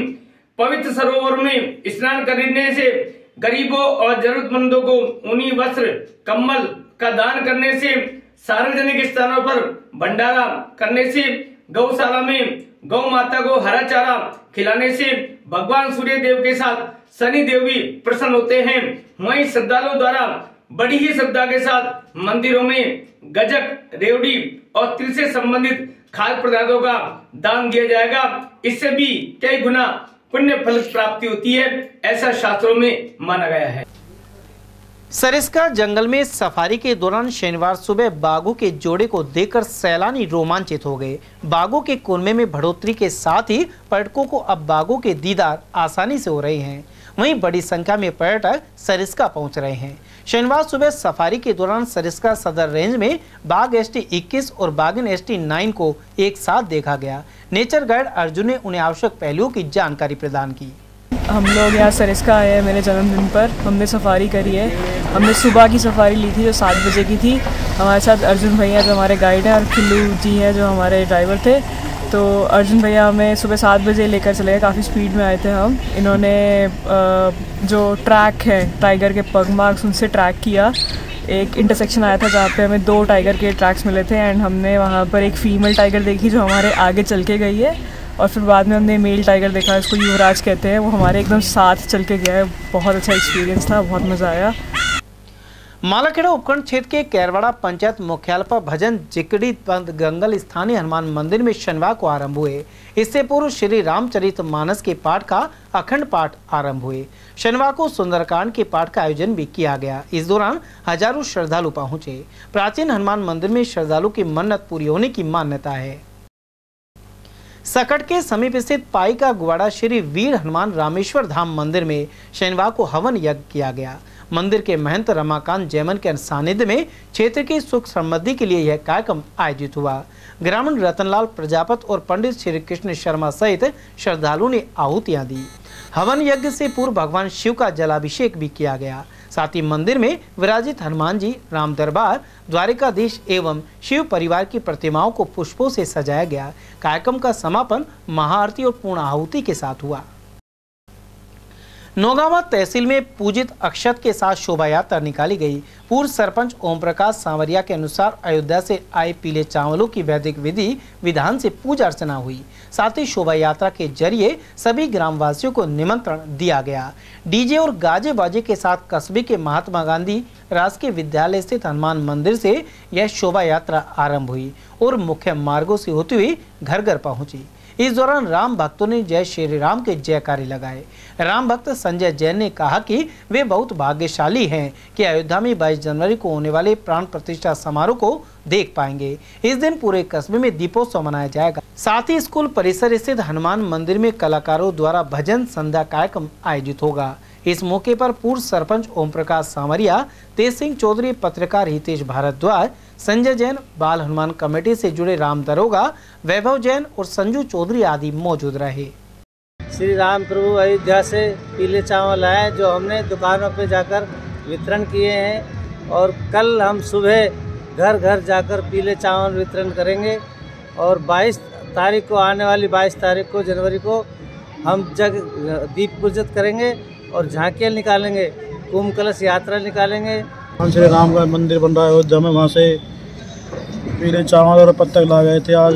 पवित्र सरोवर में स्नान करने से, गरीबों और जरूरतमंदों को ऊनी वस्त्र, कंबल का दान करने से, सार्वजनिक स्थानों पर भंडारा करने से, गौशाला में गौ माता को हरा चारा खिलाने से भगवान सूर्य देव के साथ शनि देव भी प्रसन्न होते हैं। वहीं श्रद्धालुओं द्वारा बड़ी ही श्रद्धा के साथ मंदिरों में गजक, रेवड़ी और तिल से संबंधित खाद्य पदार्थों का दान दिया जाएगा। इससे भी कई गुना पुण्य फल प्राप्ति होती है, ऐसा शास्त्रों में माना गया है। सरिस्का जंगल में सफारी के दौरान शनिवार सुबह बाघों के जोड़े को देखकर सैलानी रोमांचित हो गए। बाघों के कुनबे में बढ़ोतरी के साथ ही पर्यटकों को अब बाघों के दीदार आसानी से हो रहे हैं। वहीं बड़ी संख्या में पर्यटक सरिस्का पहुंच रहे हैं। शनिवार सुबह सफारी के दौरान सरिस्का सदर रेंज में बाघ ST21 और बाघिन ST9 को एक साथ देखा गया। नेचर गाइड अर्जुन ने उन्हें आवश्यक पहलुओं की जानकारी प्रदान की। हम लोग यहाँ सरिस्का आए हैं मेरे जन्मदिन पर। हमने सफारी करी है। हमने सुबह की सफारी ली थी जो 7 बजे की थी। हमारे साथ अर्जुन भैया जो हमारे गाइड हैं और खिल्लू जी हैं जो हमारे ड्राइवर थे। तो अर्जुन भैया हमें सुबह 7 बजे लेकर चले गए, काफ़ी स्पीड में आए थे हम। इन्होंने जो ट्रैक है टाइगर के पग मार्क्स उनसे ट्रैक किया। एक इंटरसेक्शन आया था जहाँ पे हमें 2 टाइगर के ट्रैक्स मिले थे एंड हमने वहाँ पर एक फ़ीमेल टाइगर देखी जो हमारे आगे चल के गई है, और फिर बाद में हमने मेल टाइगर देखा, इसको युवराज कहते हैं, वो हमारे एकदम साथ चल के गया है। बहुत अच्छा एक्सपीरियंस था, बहुत मज़ा आया। मालाखेड़ा उपखंड क्षेत्र के कैरवाड़ा पंचायत मुख्यालय पर भजन जिकड़ी गंगल स्थानीय हनुमान मंदिर में शनिवार को आरंभ हुए। इससे पूर्व श्री रामचरितमानस के पाठ का अखंड पाठ आरंभ हुए। शनिवार को सुंदरकांड के पाठ का आयोजन भी किया गया। इस दौरान हजारों श्रद्धालु पहुंचे। प्राचीन हनुमान मंदिर में श्रद्धालु की मन्नत पूरी होने की मान्यता है। सकट के समीप स्थित पाई का गुवाड़ा श्री वीर हनुमान रामेश्वर धाम मंदिर में शनिवार को हवन यज्ञ किया गया। मंदिर के महंत रमाकांत जैमन के सानिध्य में क्षेत्र की सुख समृद्धि के लिए यह कार्यक्रम आयोजित हुआ। ग्रामीण रतनलाल प्रजापत और पंडित श्री कृष्ण शर्मा सहित श्रद्धालुओं ने आहुतियां दी। हवन यज्ञ से पूर्व भगवान शिव का जलाभिषेक भी किया गया। साथ ही मंदिर में विराजित हनुमान जी, राम दरबार, द्वारिकाधीश एवं शिव परिवार की प्रतिमाओं को पुष्पों से सजाया गया। कार्यक्रम का समापन महाआरती और पूर्ण आहुति के साथ हुआ। नौगांवा तहसील में पूजित अक्षत के साथ शोभा यात्रा निकाली गई। पूर्व सरपंच ओम प्रकाश सांवरिया के अनुसार अयोध्या से आए पीले चावलों की वैदिक विधि विधान से पूजा अर्चना हुई। साथ ही शोभा यात्रा के जरिए सभी ग्रामवासियों को निमंत्रण दिया गया। डीजे और गाजे बाजे के साथ कस्बे के महात्मा गांधी राजकीय विद्यालय स्थित हनुमान मंदिर से यह शोभा यात्रा आरंभ हुई और मुख्य मार्गों से होती हुई घर घर पहुंची। इस दौरान राम भक्तों ने जय श्री राम के जयकारे लगाए। राम भक्त संजय जैन ने कहा कि वे बहुत भाग्यशाली हैं कि अयोध्या में 22 जनवरी को होने वाले प्राण प्रतिष्ठा समारोह को देख पाएंगे। इस दिन पूरे कस्बे में दीपोत्सव मनाया जाएगा। साथ ही स्कूल परिसर स्थित हनुमान मंदिर में कलाकारों द्वारा भजन संध्या कार्यक्रम आयोजित होगा। इस मौके पर पूर्व सरपंच ओम प्रकाश सांवरिया, तेज सिंह चौधरी, पत्रकार हितेश भारद्वाज, संजय जैन, बाल हनुमान कमेटी से जुड़े राम दरोगा, वैभव जैन और संजू चौधरी आदि मौजूद रहे। श्री राम प्रभु अयोध्या से पीले चावल आए जो हमने दुकानों पे जाकर वितरण किए हैं, और कल हम सुबह घर घर जाकर पीले चावल वितरण करेंगे। और 22 तारीख को, आने वाली 22 तारीख को जनवरी को हम जग दीप पूजित करेंगे और झांकियाँ निकालेंगे, कुंभ कलश यात्रा निकालेंगे। श्री राम का मंदिर बन रहा है अयोध्या में, वहाँ से पीले चावल और पत्तक ला गए थे। आज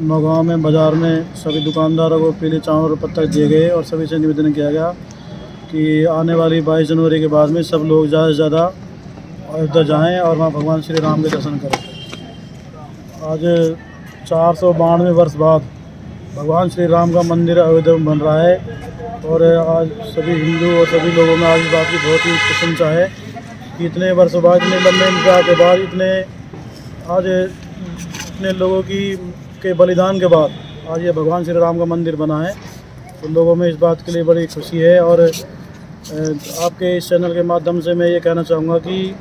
नौगांव में बाज़ार में सभी दुकानदारों को पीले चावल और पत्तक दिए गए और सभी से निवेदन किया गया कि आने वाली 22 जनवरी के बाद में सब लोग ज़्यादा से ज़्यादा अयोध्या जाएँ और वहाँ भगवान श्री राम के दर्शन करें। आज 492 वर्ष बाद भगवान श्री राम का मंदिर अयोध्या में बन रहा है, और आज सभी हिंदू और सभी लोगों में आज इस बात की बहुत ही प्रशंसा है कि इतने वर्षों बाद, इतने लंबे इंतजार के बाद, इतने लोगों के बलिदान के बाद आज ये भगवान श्री राम का मंदिर बना है। तो लोगों में इस बात के लिए बड़ी खुशी है। और आपके इस चैनल के माध्यम से मैं ये कहना चाहूँगा कि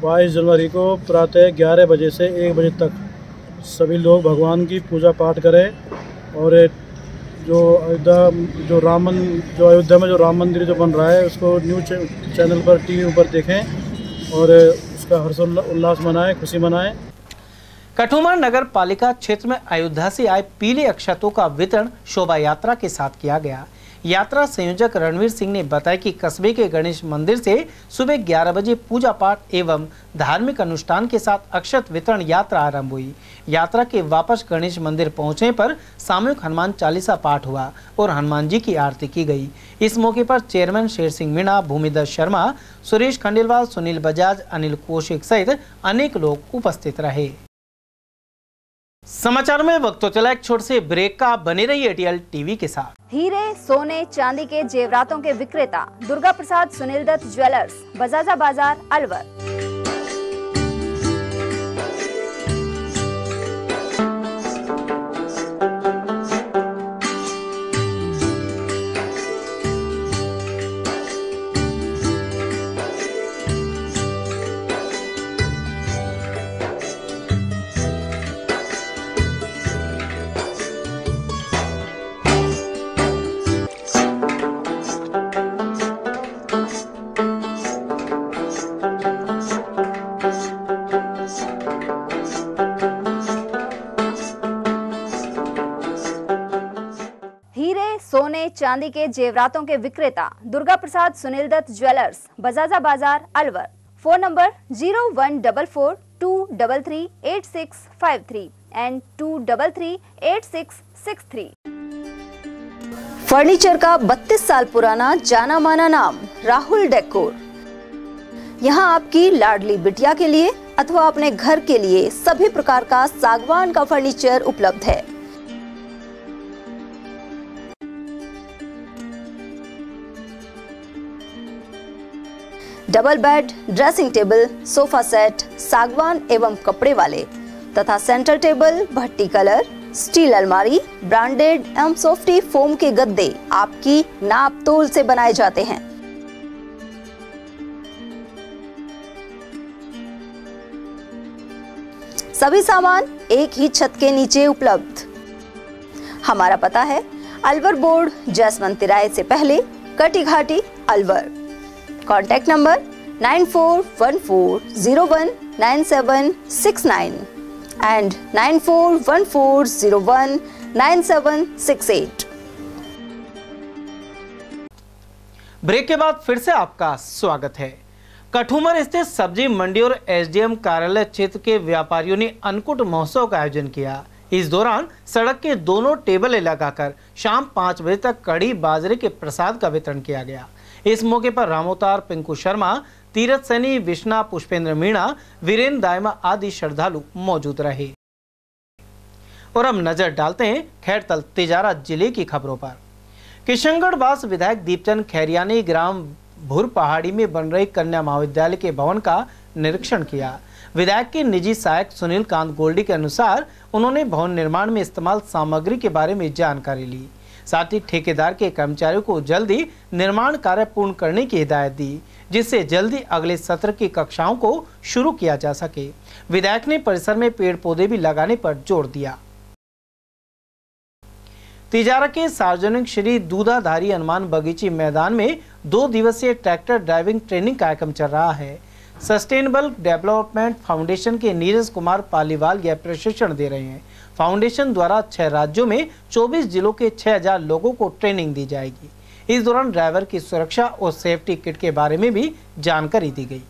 22 जनवरी को प्रातः 11 बजे से 1 बजे तक सभी लोग भगवान की पूजा पाठ करें, और जो अयोध्या में जो राम मंदिर जो बन रहा है उसको न्यूज़ चैनल पर, टीवी पर देखें और उसका हर्षोल्लास मनाएं, खुशी मनाएं। कठुमर नगर पालिका क्षेत्र में अयोध्या से आए पीले अक्षतों का वितरण शोभा यात्रा के साथ किया गया। यात्रा संयोजक रणवीर सिंह ने बताया कि कस्बे के गणेश मंदिर से सुबह 11 बजे पूजा पाठ एवं धार्मिक अनुष्ठान के साथ अक्षत वितरण यात्रा आरंभ हुई। यात्रा के वापस गणेश मंदिर पहुंचने पर सामूहिक हनुमान चालीसा पाठ हुआ और हनुमान जी की आरती की गई। इस मौके पर चेयरमैन शेर सिंह मीणा, भूमिधर शर्मा, सुरेश खंडेलवाल, सुनील बजाज, अनिल कौशिक सहित अनेक लोग उपस्थित रहे। समाचार में वक्त तो चला एक छोटे से ब्रेक का, बने रहिए एटीएल टीवी के साथ। हीरे, सोने, चांदी के जेवरातों के विक्रेता दुर्गा प्रसाद सुनील दत्त ज्वेलर्स, बजाजा बाजार, अलवर। सोने चांदी के जेवरातों के विक्रेता Durga Prasad Sunil Dutt jewellers, Bajaja Bazaar, Alwar. Phone number 0144233853 and 2338663। Furniture का 32 साल पुराना जाना माना नाम राहुल डेकोर। यहाँ आपकी लाडली बिटिया के लिए अथवा अपने घर के लिए सभी प्रकार का सागवान का फर्नीचर उपलब्ध है। Double bed, dressing table, sofa set सागवान एवं कपड़े वाले तथा सेंटर टेबल, भट्टी कलर, स्टील अलमारी, ब्रांडेड एवं सॉफ्टी फोम के गद्दे आपकी नाप तोल से बनाए जाते हैं। सभी सामान एक ही छत के नीचे उपलब्ध। हमारा पता है अलवर बोर्ड, जसवंत तिराहे से पहले, Kati Ghati, Alwar. Contact number 9414019769 and 9414019768। Break के बाद फिर से आपका स्वागत है। कठुमर स्थित सब्जी मंडी और एसडीएम कार्यालय क्षेत्र के व्यापारियों ने अन्नकूट महोत्सव का आयोजन किया। इस दौरान सड़क के दोनों टेबल लगाकर शाम 5 बजे तक कड़ी बाजरे के प्रसाद का वितरण किया गया। इस मौके पर रामोतार, पिंकू शर्मा, तीरथ सैनी, विष्णा, पुष्पेंद्र मीणा, वीरेंद्र दायमा आदि श्रद्धालु मौजूद रहे। और अब नजर डालते हैं खैरतल तिजारा जिले की खबरों पर। किशनगढ़ वास विधायक दीपचंद खैरिया ने ग्राम भुर पहाड़ी में बन रही कन्या महाविद्यालय के भवन का निरीक्षण किया। विधायक के निजी सहायक सुनील कांत गोल्डी के अनुसार उन्होंने भवन निर्माण में इस्तेमाल सामग्री के बारे में जानकारी ली। साथ ही ठेकेदार के कर्मचारियों को जल्दी निर्माण कार्य पूर्ण करने की हिदायत दी, जिससे जल्दी अगले सत्र की कक्षाओं को शुरू किया जा सके। विधायक ने परिसर में पेड़ पौधे भी लगाने पर जोर दिया। तिजारा के सार्वजनिक श्री दूधाधारी हनुमान बगीची मैदान में 2 दिवसीय ट्रैक्टर ड्राइविंग ट्रेनिंग कार्यक्रम चल रहा है। सस्टेनेबल डेवलपमेंट फाउंडेशन के नीरज कुमार पालीवाल यह प्रशिक्षण दे रहे हैं। फाउंडेशन द्वारा 6 राज्यों में 24 जिलों के 6000 लोगों को ट्रेनिंग दी जाएगी। इस दौरान ड्राइवर की सुरक्षा और सेफ्टी किट के बारे में भी जानकारी दी गई।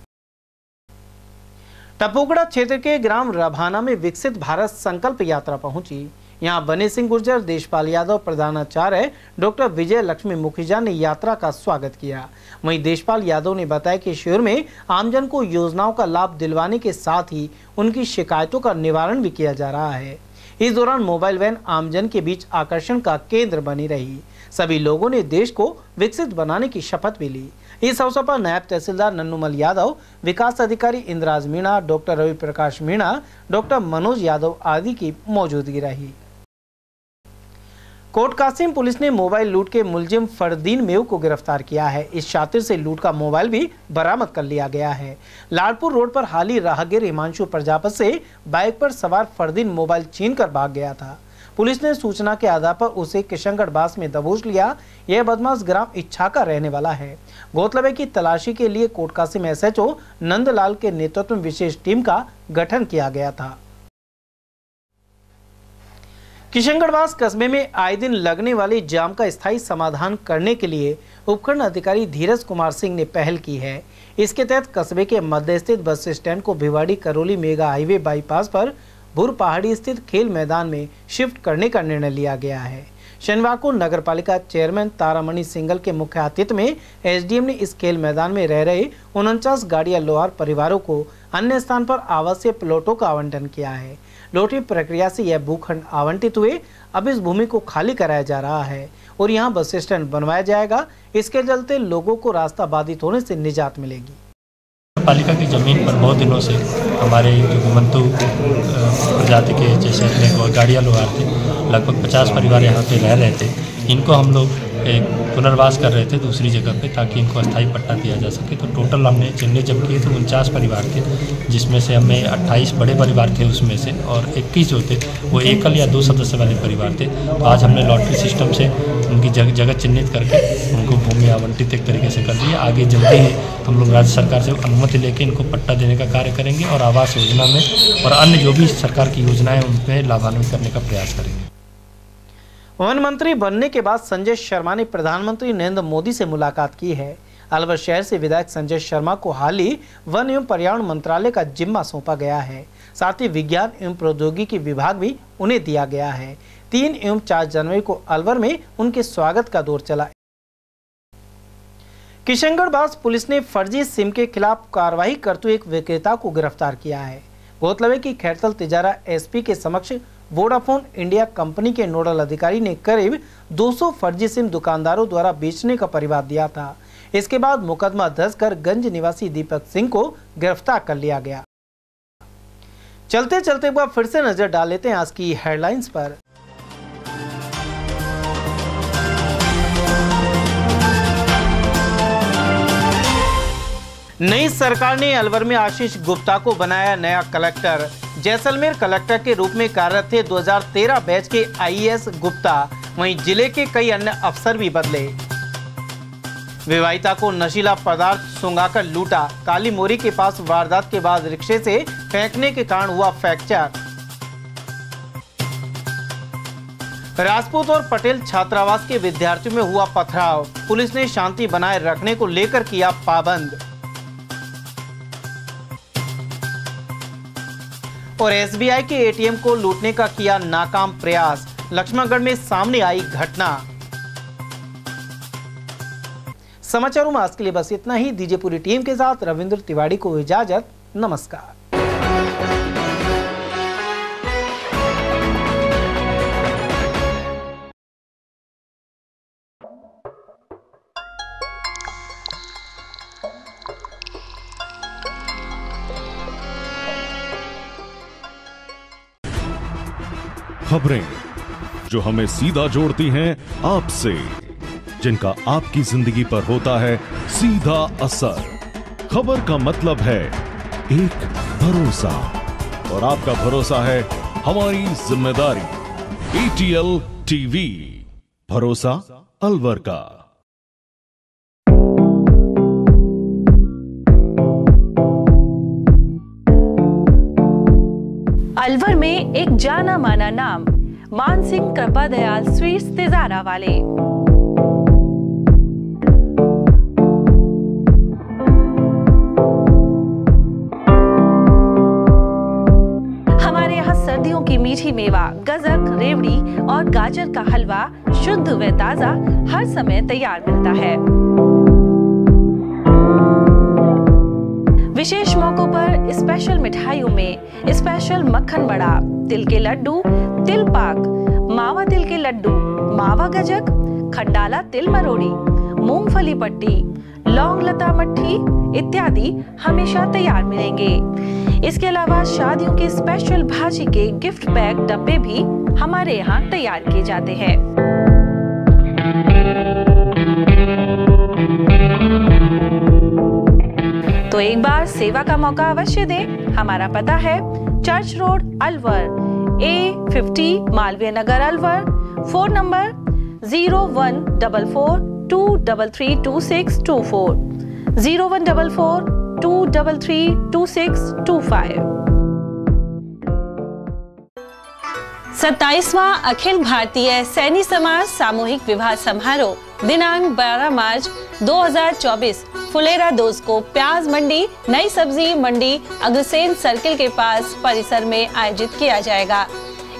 टपोगड़ा क्षेत्र के ग्राम रभाना में विकसित भारत संकल्प यात्रा पहुंची। यहां बने सिंह गुर्जर, देशपाल यादव, प्रधानाचार्य डॉक्टर विजय लक्ष्मी मुखिजा ने यात्रा का स्वागत किया। वहीं देशपाल यादव ने बताया कि शिविर में आमजन को योजनाओं का लाभ दिलवाने के साथ ही उनकी शिकायतों का निवारण भी किया जा रहा है। इस दौरान मोबाइल वैन आमजन के बीच आकर्षण का केंद्र बनी रही। सभी लोगों ने देश को विकसित बनाने की शपथ भी ली। इस अवसर पर नायब तहसीलदार नन्नूमल यादव, विकास अधिकारी इंद्राज मीणा, डॉक्टर रवि प्रकाश मीणा, डॉक्टर मनोज यादव आदि की मौजूदगी रही। कोट कासिम पुलिस ने मोबाइल लूट के मुलजिम फरदीन मेव को गिरफ्तार किया है। इस शातिर से लूट का मोबाइल भी बरामद कर लिया गया है। लालपुर रोड पर हाली राहगीर हिमांशु प्रजापत से बाइक पर सवार फरदीन मोबाइल छीनकर भाग गया था। पुलिस ने सूचना के आधार पर उसे किशनगढ़ बास में दबोच लिया। यह बदमाश ग्राम इच्छा का रहने वाला है। गौरतलब है कि तलाशी के लिए कोट कासिम SHO नंदलाल के नेतृत्व में विशेष टीम का गठन किया गया था। किशनगढ़वास कस्बे में आए दिन लगने वाली जाम का स्थायी समाधान करने के लिए उपखंड अधिकारी धीरज कुमार सिंह ने पहल की है। इसके तहत कस्बे के मध्य स्थित बस स्टैंड को Bhiwadi Karauli mega highway bypass पर भुर पहाड़ी स्थित खेल मैदान में शिफ्ट करने का निर्णय लिया गया है। शनिवार को नगर पालिका चेयरमैन तारामणि सिंगल के मुख्य आतिथ्य में SDM ने इस खेल मैदान में रह रहे 49 गाड़िया लोहार परिवारों को अन्य स्थान पर आवासीय प्लॉटों का आवंटन किया है। लॉटरी प्रक्रिया से यह भूखंड आवंटित हुए। अब इस भूमि को खाली कराया जा रहा है और यहाँ बस स्टैंड बनवाया जाएगा। इसके चलते लोगों को रास्ता बाधित होने से निजात मिलेगी। पालिका की जमीन पर बहुत दिनों से हमारे जो घुमंतु प्रजाति के जैसे गाड़िया लोहार थे, लगभग 50 परिवार यहाँ पे रह रहे थे। इनको हम लोग एक पुनर्वास कर रहे थे दूसरी जगह पे, ताकि इनको अस्थायी पट्टा दिया जा सके। तो टोटल हमने चिन्ह जब किए तो 49 परिवार थे, जिसमें से हमें 28 बड़े परिवार थे उसमें से, और 21 जो थे वो एकल या 2 सदस्य वाले परिवार थे। तो आज हमने लॉटरी सिस्टम से उनकी जगह चिन्हित करके उनको भूमि आवंटित एक तरीके से कर दी है। आगे जल्दी ही हम लोग राज्य सरकार से अनुमति लेके इनको पट्टा देने का कार्य करेंगे और आवास योजना में और अन्य जो भी सरकार की योजनाएं उनमें लाभान्वित करने का प्रयास करेंगे। वन मंत्री बनने के बाद संजय शर्मा ने प्रधानमंत्री नरेंद्र मोदी से मुलाकात की है। अलवर शहर से विधायक संजय शर्मा को हाल ही वन एवं पर्यावरण मंत्रालय का जिम्मा सौंपा गया है। साथ ही विज्ञान एवं प्रौद्योगिकी विभाग भी उन्हें दिया गया है। 3 एवं 4 जनवरी को अलवर में उनके स्वागत का दौर चला। किशनगढ़ बास पुलिस ने फर्जी सिम के खिलाफ कार्रवाई करते हुए एक विक्रेता को गिरफ्तार किया है। गौरतलब है कि खैरथल तिजारा एसपी के समक्ष वोडाफोन इंडिया कंपनी के नोडल अधिकारी ने करीब 200 फर्जी सिम दुकानदारों द्वारा बेचने का परिवाद दिया था। इसके बाद मुकदमा दर्ज कर गंज निवासी दीपक सिंह को गिरफ्तार कर लिया गया। चलते चलते एक बार फिर से नजर डाल लेते हैं आज की हेडलाइंस पर। नई सरकार ने अलवर में आशीष गुप्ता को बनाया नया कलेक्टर। जैसलमेर कलेक्टर के रूप में कार्यरत थे 2013 बैच के आईएएस गुप्ता। वहीं जिले के कई अन्य अफसर भी बदले। विवाहिता को नशीला पदार्थ सुंघाकर लूटा। काली मोरी के पास वारदात के बाद रिक्शे से फेंकने के कारण हुआ फ्रैक्चर। राजपूत और पटेल छात्रावास के विद्यार्थियों में हुआ पथराव। पुलिस ने शांति बनाए रखने को लेकर किया पाबंद। और एसबीआई के एटीएम को लूटने का किया नाकाम प्रयास। लक्ष्मणगढ़ में सामने आई घटना। समाचारों में आज के लिए बस इतना ही। दीजिए पूरी टीम के साथ रविंद्र तिवारी को इजाजत। नमस्कार। खबरें जो हमें सीधा जोड़ती हैं आपसे, जिनका आपकी जिंदगी पर होता है सीधा असर। खबर का मतलब है एक भरोसा, और आपका भरोसा है हमारी जिम्मेदारी। ATL टीवी, भरोसा अलवर का। अलवर में एक जाना माना नाम, मानसिंह कृपा दयाल स्वीट्स तिजारा वाले। हमारे यहाँ सर्दियों की मीठी मेवा, गजक, रेवड़ी और गाजर का हलवा शुद्ध व ताजा हर समय तैयार मिलता है। विशेष मौकों पर स्पेशल मिठाइयों में स्पेशल मक्खन बड़ा, तिल के लड्डू, तिल पाक, मावा तिल के लड्डू, मावा गजक, खंडाला तिल मरोड़ी, मूंगफली पट्टी, लौंग लता मट्ठी इत्यादि हमेशा तैयार मिलेंगे। इसके अलावा शादियों के स्पेशल भाजी के गिफ्ट पैक डब्बे भी हमारे यहाँ तैयार किए जाते हैं। तो एक बार सेवा का मौका अवश्य दें। हमारा पता है church road Alwar, A50 Malviya Nagar Alwar. Phone number 0144233224, 0144233225। 27वां अखिल भारतीय सैनी समाज सामूहिक विवाह समारोह दिनांक 12 मार्च 2024 फुलेरा दोस्त को प्याज मंडी नई सब्जी मंडी अग्रसेन सर्किल के पास परिसर में आयोजित किया जाएगा।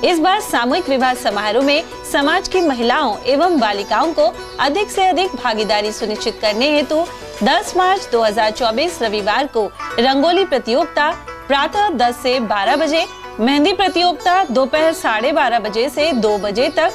इस बार सामूहिक विवाह समारोह में समाज की महिलाओं एवं बालिकाओं को अधिक से अधिक भागीदारी सुनिश्चित करने हेतु 10 मार्च 2024 रविवार को रंगोली प्रतियोगिता प्रातः 10 से 12 बजे, मेहंदी प्रतियोगिता दोपहर 12:30 बजे से 2 बजे तक,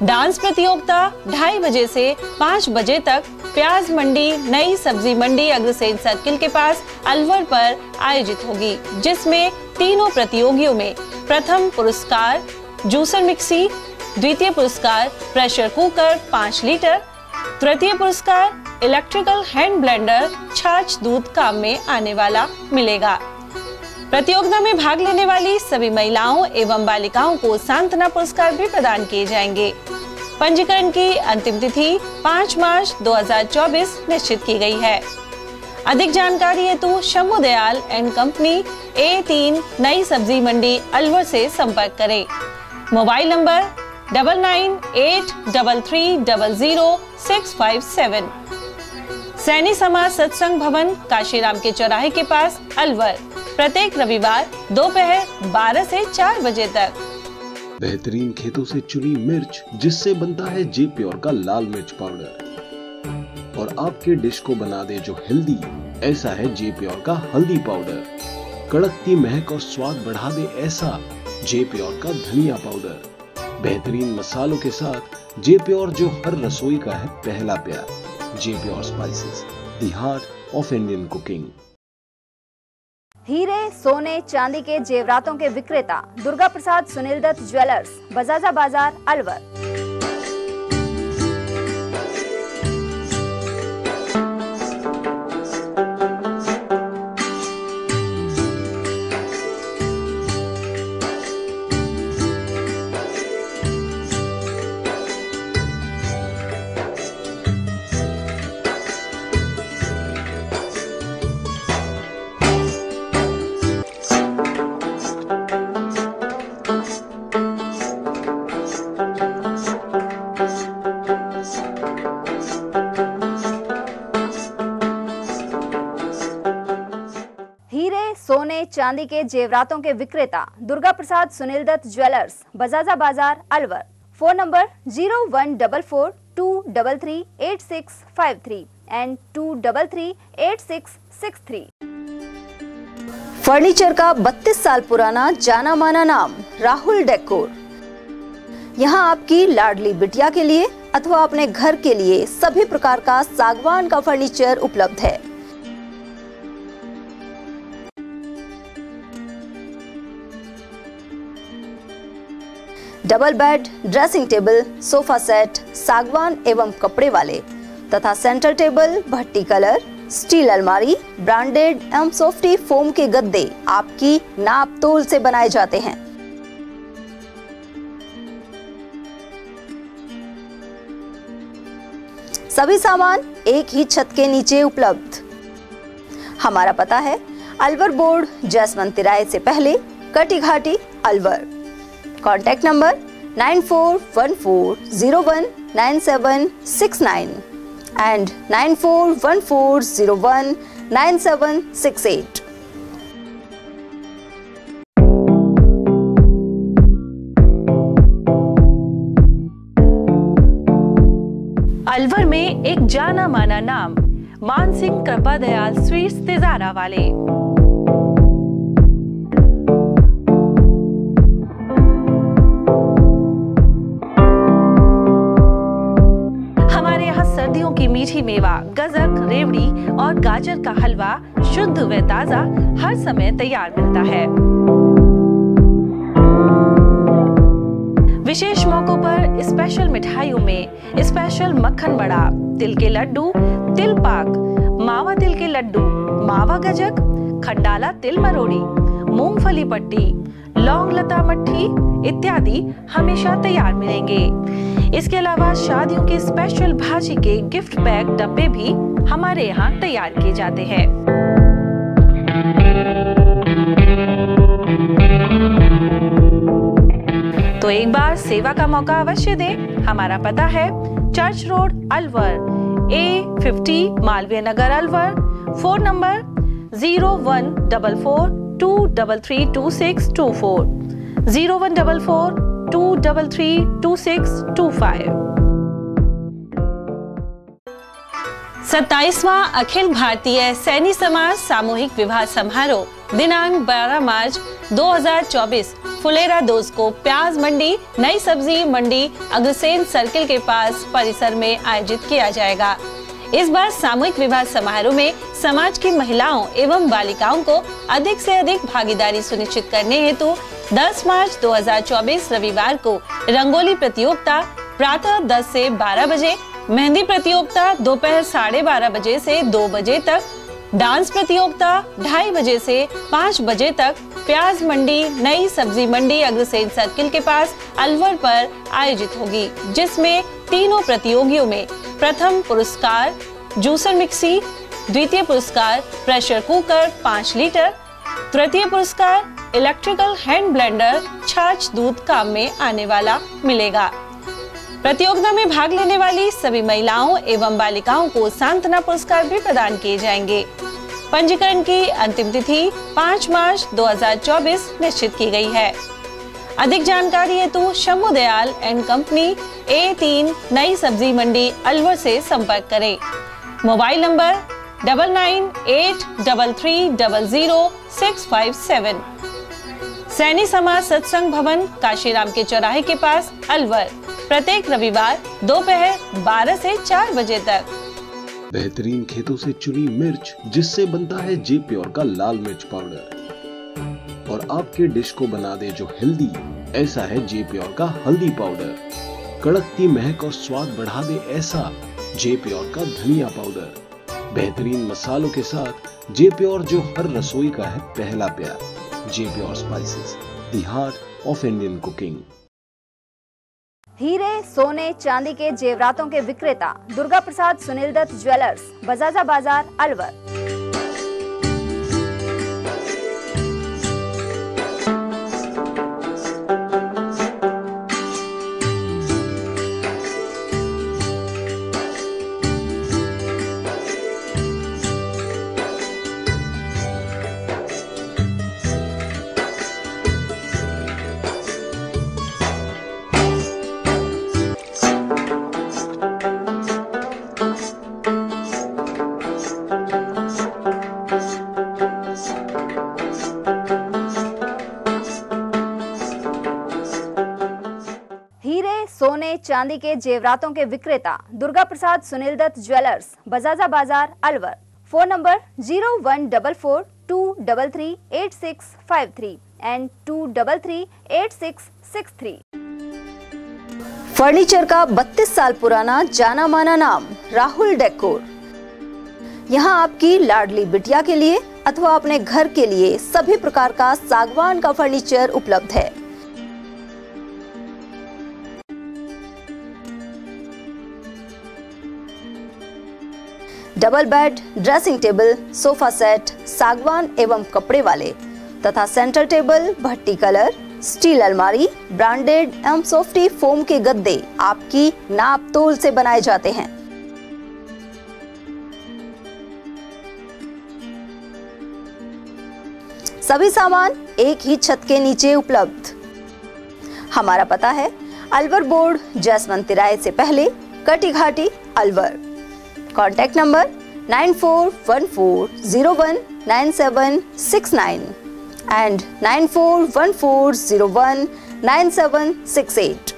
डांस प्रतियोगिता 2:30 बजे से 5 बजे तक प्याज मंडी नई सब्जी मंडी अग्रसेन सर्किल के पास अलवर पर आयोजित होगी, जिसमें तीनों प्रतियोगियों में प्रथम पुरस्कार जूसर मिक्सी, द्वितीय पुरस्कार प्रेशर कुकर 5 लीटर, तृतीय पुरस्कार इलेक्ट्रिकल हैंड ब्लेंडर छाछ दूध काम में आने वाला मिलेगा। प्रतियोगिता में भाग लेने वाली सभी महिलाओं एवं बालिकाओं को सांत्वना पुरस्कार भी प्रदान किए जाएंगे। पंजीकरण की अंतिम तिथि 5 मार्च 2024 निश्चित की गई है। अधिक जानकारी हेतु Shambhu Dayal and company A3 नई सब्जी मंडी अलवर से संपर्क करें। Mobile number 9983300657। सैनी समाज सत्संग भवन काशीराम के चौराहे के पास अलवर, प्रत्येक रविवार दोपहर 12 से 4 बजे तक। बेहतरीन खेतों से चुनी मिर्च जिससे बनता है जे प्योर का लाल मिर्च पाउडर और आपके डिश को बना दे जो हेल्दी, ऐसा है जे प्योर का हल्दी पाउडर। कड़कती महक और स्वाद बढ़ा दे ऐसा जे प्योर का धनिया पाउडर। बेहतरीन मसालों के साथ जे प्योर जो हर रसोई का है पहला प्यार। J pure spices, the heart of Indian cooking. हीरे, सोने, चांदी के जेवरातों के विक्रेता दुर्गा प्रसाद सुनील दत्त ज्वेलर्स, बजाजा बाजार, अलवर। सोने चांदी के जेवरातों के विक्रेता Durga Prasad Sunil Dutt jewellers, Bajaja Bazaar, Alwar. Phone number 0144233863 and 2338663। Furniture का 32 साल पुराना जाना माना नाम राहुल डेकोर। यहाँ आपकी लाडली बिटिया के लिए अथवा अपने घर के लिए सभी प्रकार का सागवान का फर्नीचर उपलब्ध है। Double bed, dressing table, sofa set सागवान एवं कपड़े वाले तथा सेंटर टेबल, भट्टी कलर, स्टील अलमारी, ब्रांडेड एवं सॉफ्टी फोम के गद्दे आपकी नाप तोल से बनाए जाते हैं। सभी सामान एक ही छत के नीचे उपलब्ध। हमारा पता है अलवर बोर्ड, जसवंत तिराहे से पहले, Kati Ghati, Alwar. Contact number 9414019769 and 9414019768। Alwar में एक जाना माना नाम मानसिंह कृपा दयाल स्वीट्स तिजारा वाले। सर्दियों की मीठी मेवा, गजक, रेवड़ी और गाजर का हलवा शुद्ध व ताजा हर समय तैयार मिलता है। विशेष मौकों पर स्पेशल मिठाइयों में स्पेशल मक्खन बड़ा, तिल के लड्डू, तिल पाक, मावा तिल के लड्डू, मावा गजक, खंडाला तिल मरोड़ी, मूंगफली पट्टी, लौंग लता मट्ठी इत्यादि हमेशा तैयार मिलेंगे। इसके अलावा शादियों के स्पेशल भाजी के गिफ्ट पैक डब्बे भी हमारे यहाँ तैयार किए जाते हैं। तो एक बार सेवा का मौका अवश्य दें। हमारा पता है church road, Alwar, A50 Malviya Nagar, Alwar. Phone number 014423326240, 0144233265। 27वां अखिल भारतीय सैनी समाज सामूहिक विवाह समारोह दिनांक 12 मार्च 2024 फुलेरा दोस्त को प्याज मंडी, नई सब्जी मंडी, अग्रसेन सर्किल के पास परिसर में आयोजित किया जाएगा। इस बार सामूहिक विवाह समारोह में समाज की महिलाओं एवं बालिकाओं को अधिक से अधिक भागीदारी सुनिश्चित करने हेतु 10 मार्च 2024 रविवार को रंगोली प्रतियोगिता प्रातः 10 से 12 बजे, मेहंदी प्रतियोगिता दोपहर 12:30 बजे से 2 बजे तक, डांस प्रतियोगिता 2:30 बजे से 5 बजे तक प्याज मंडी, नई सब्जी मंडी अग्रसेन सर्किल के पास अलवर पर आयोजित होगी, जिसमें तीनों प्रतियोगियों में प्रथम पुरस्कार जूसर मिक्सी, द्वितीय पुरस्कार प्रेशर कुकर 5 लीटर, तृतीय पुरस्कार इलेक्ट्रिकल हैंड ब्लेंडर छाछ दूध काम में आने वाला मिलेगा। प्रतियोगिता में भाग लेने वाली सभी महिलाओं एवं बालिकाओं को सांत्वना पुरस्कार भी प्रदान किए जाएंगे। पंजीकरण की अंतिम तिथि 5 मार्च 2024 निश्चित की गई है। अधिक जानकारी हेतु Shambhu Dayal and company A3 नई सब्जी मंडी अलवर से संपर्क करें। Mobile number 9983300657। सैनी समाज सत्संग भवन काशीराम के चौराहे के पास अलवर, प्रत्येक रविवार दोपहर 12 से 4 बजे तक। बेहतरीन खेतों से चुनी मिर्च जिससे बनता है जे प्योर का लाल मिर्च पाउडर और आपके डिश को बना दे जो हेल्दी, ऐसा है जे प्योर का हल्दी पाउडर। कड़कती महक और स्वाद बढ़ा दे ऐसा जे प्योर का धनिया पाउडर। बेहतरीन मसालों के साथ जे प्योर जो हर रसोई का है पहला प्यार। J pure spices, the heart of Indian cooking. हीरे, सोने, चांदी के जेवरातों के विक्रेता दुर्गा प्रसाद सुनील दत्त ज्वेलर्स, बजाजा बाजार, अलवर। सोने चांदी के जेवरातों के विक्रेता Durga Prasad Sunil Dutt jewellers, Bajaja Bazaar, Alwar. Phone number 0144233863 and 2338663। Furniture का 32 साल पुराना जाना माना नाम राहुल डेकोर। यहाँ आपकी लाडली बिटिया के लिए अथवा अपने घर के लिए सभी प्रकार का सागवान का फर्नीचर उपलब्ध है। Double bed, dressing table, sofa set सागवान एवं कपड़े वाले तथा सेंटर टेबल, भट्टी कलर, स्टील अलमारी, ब्रांडेड एवं सॉफ्टी फोम के गद्दे आपकी नाप तोल से बनाए जाते हैं। सभी सामान एक ही छत के नीचे उपलब्ध। हमारा पता है अलवर बोर्ड, जसवंत तिराहे से पहले, Kati Ghati, Alwar. Contact number 9414019769 and 9414019768।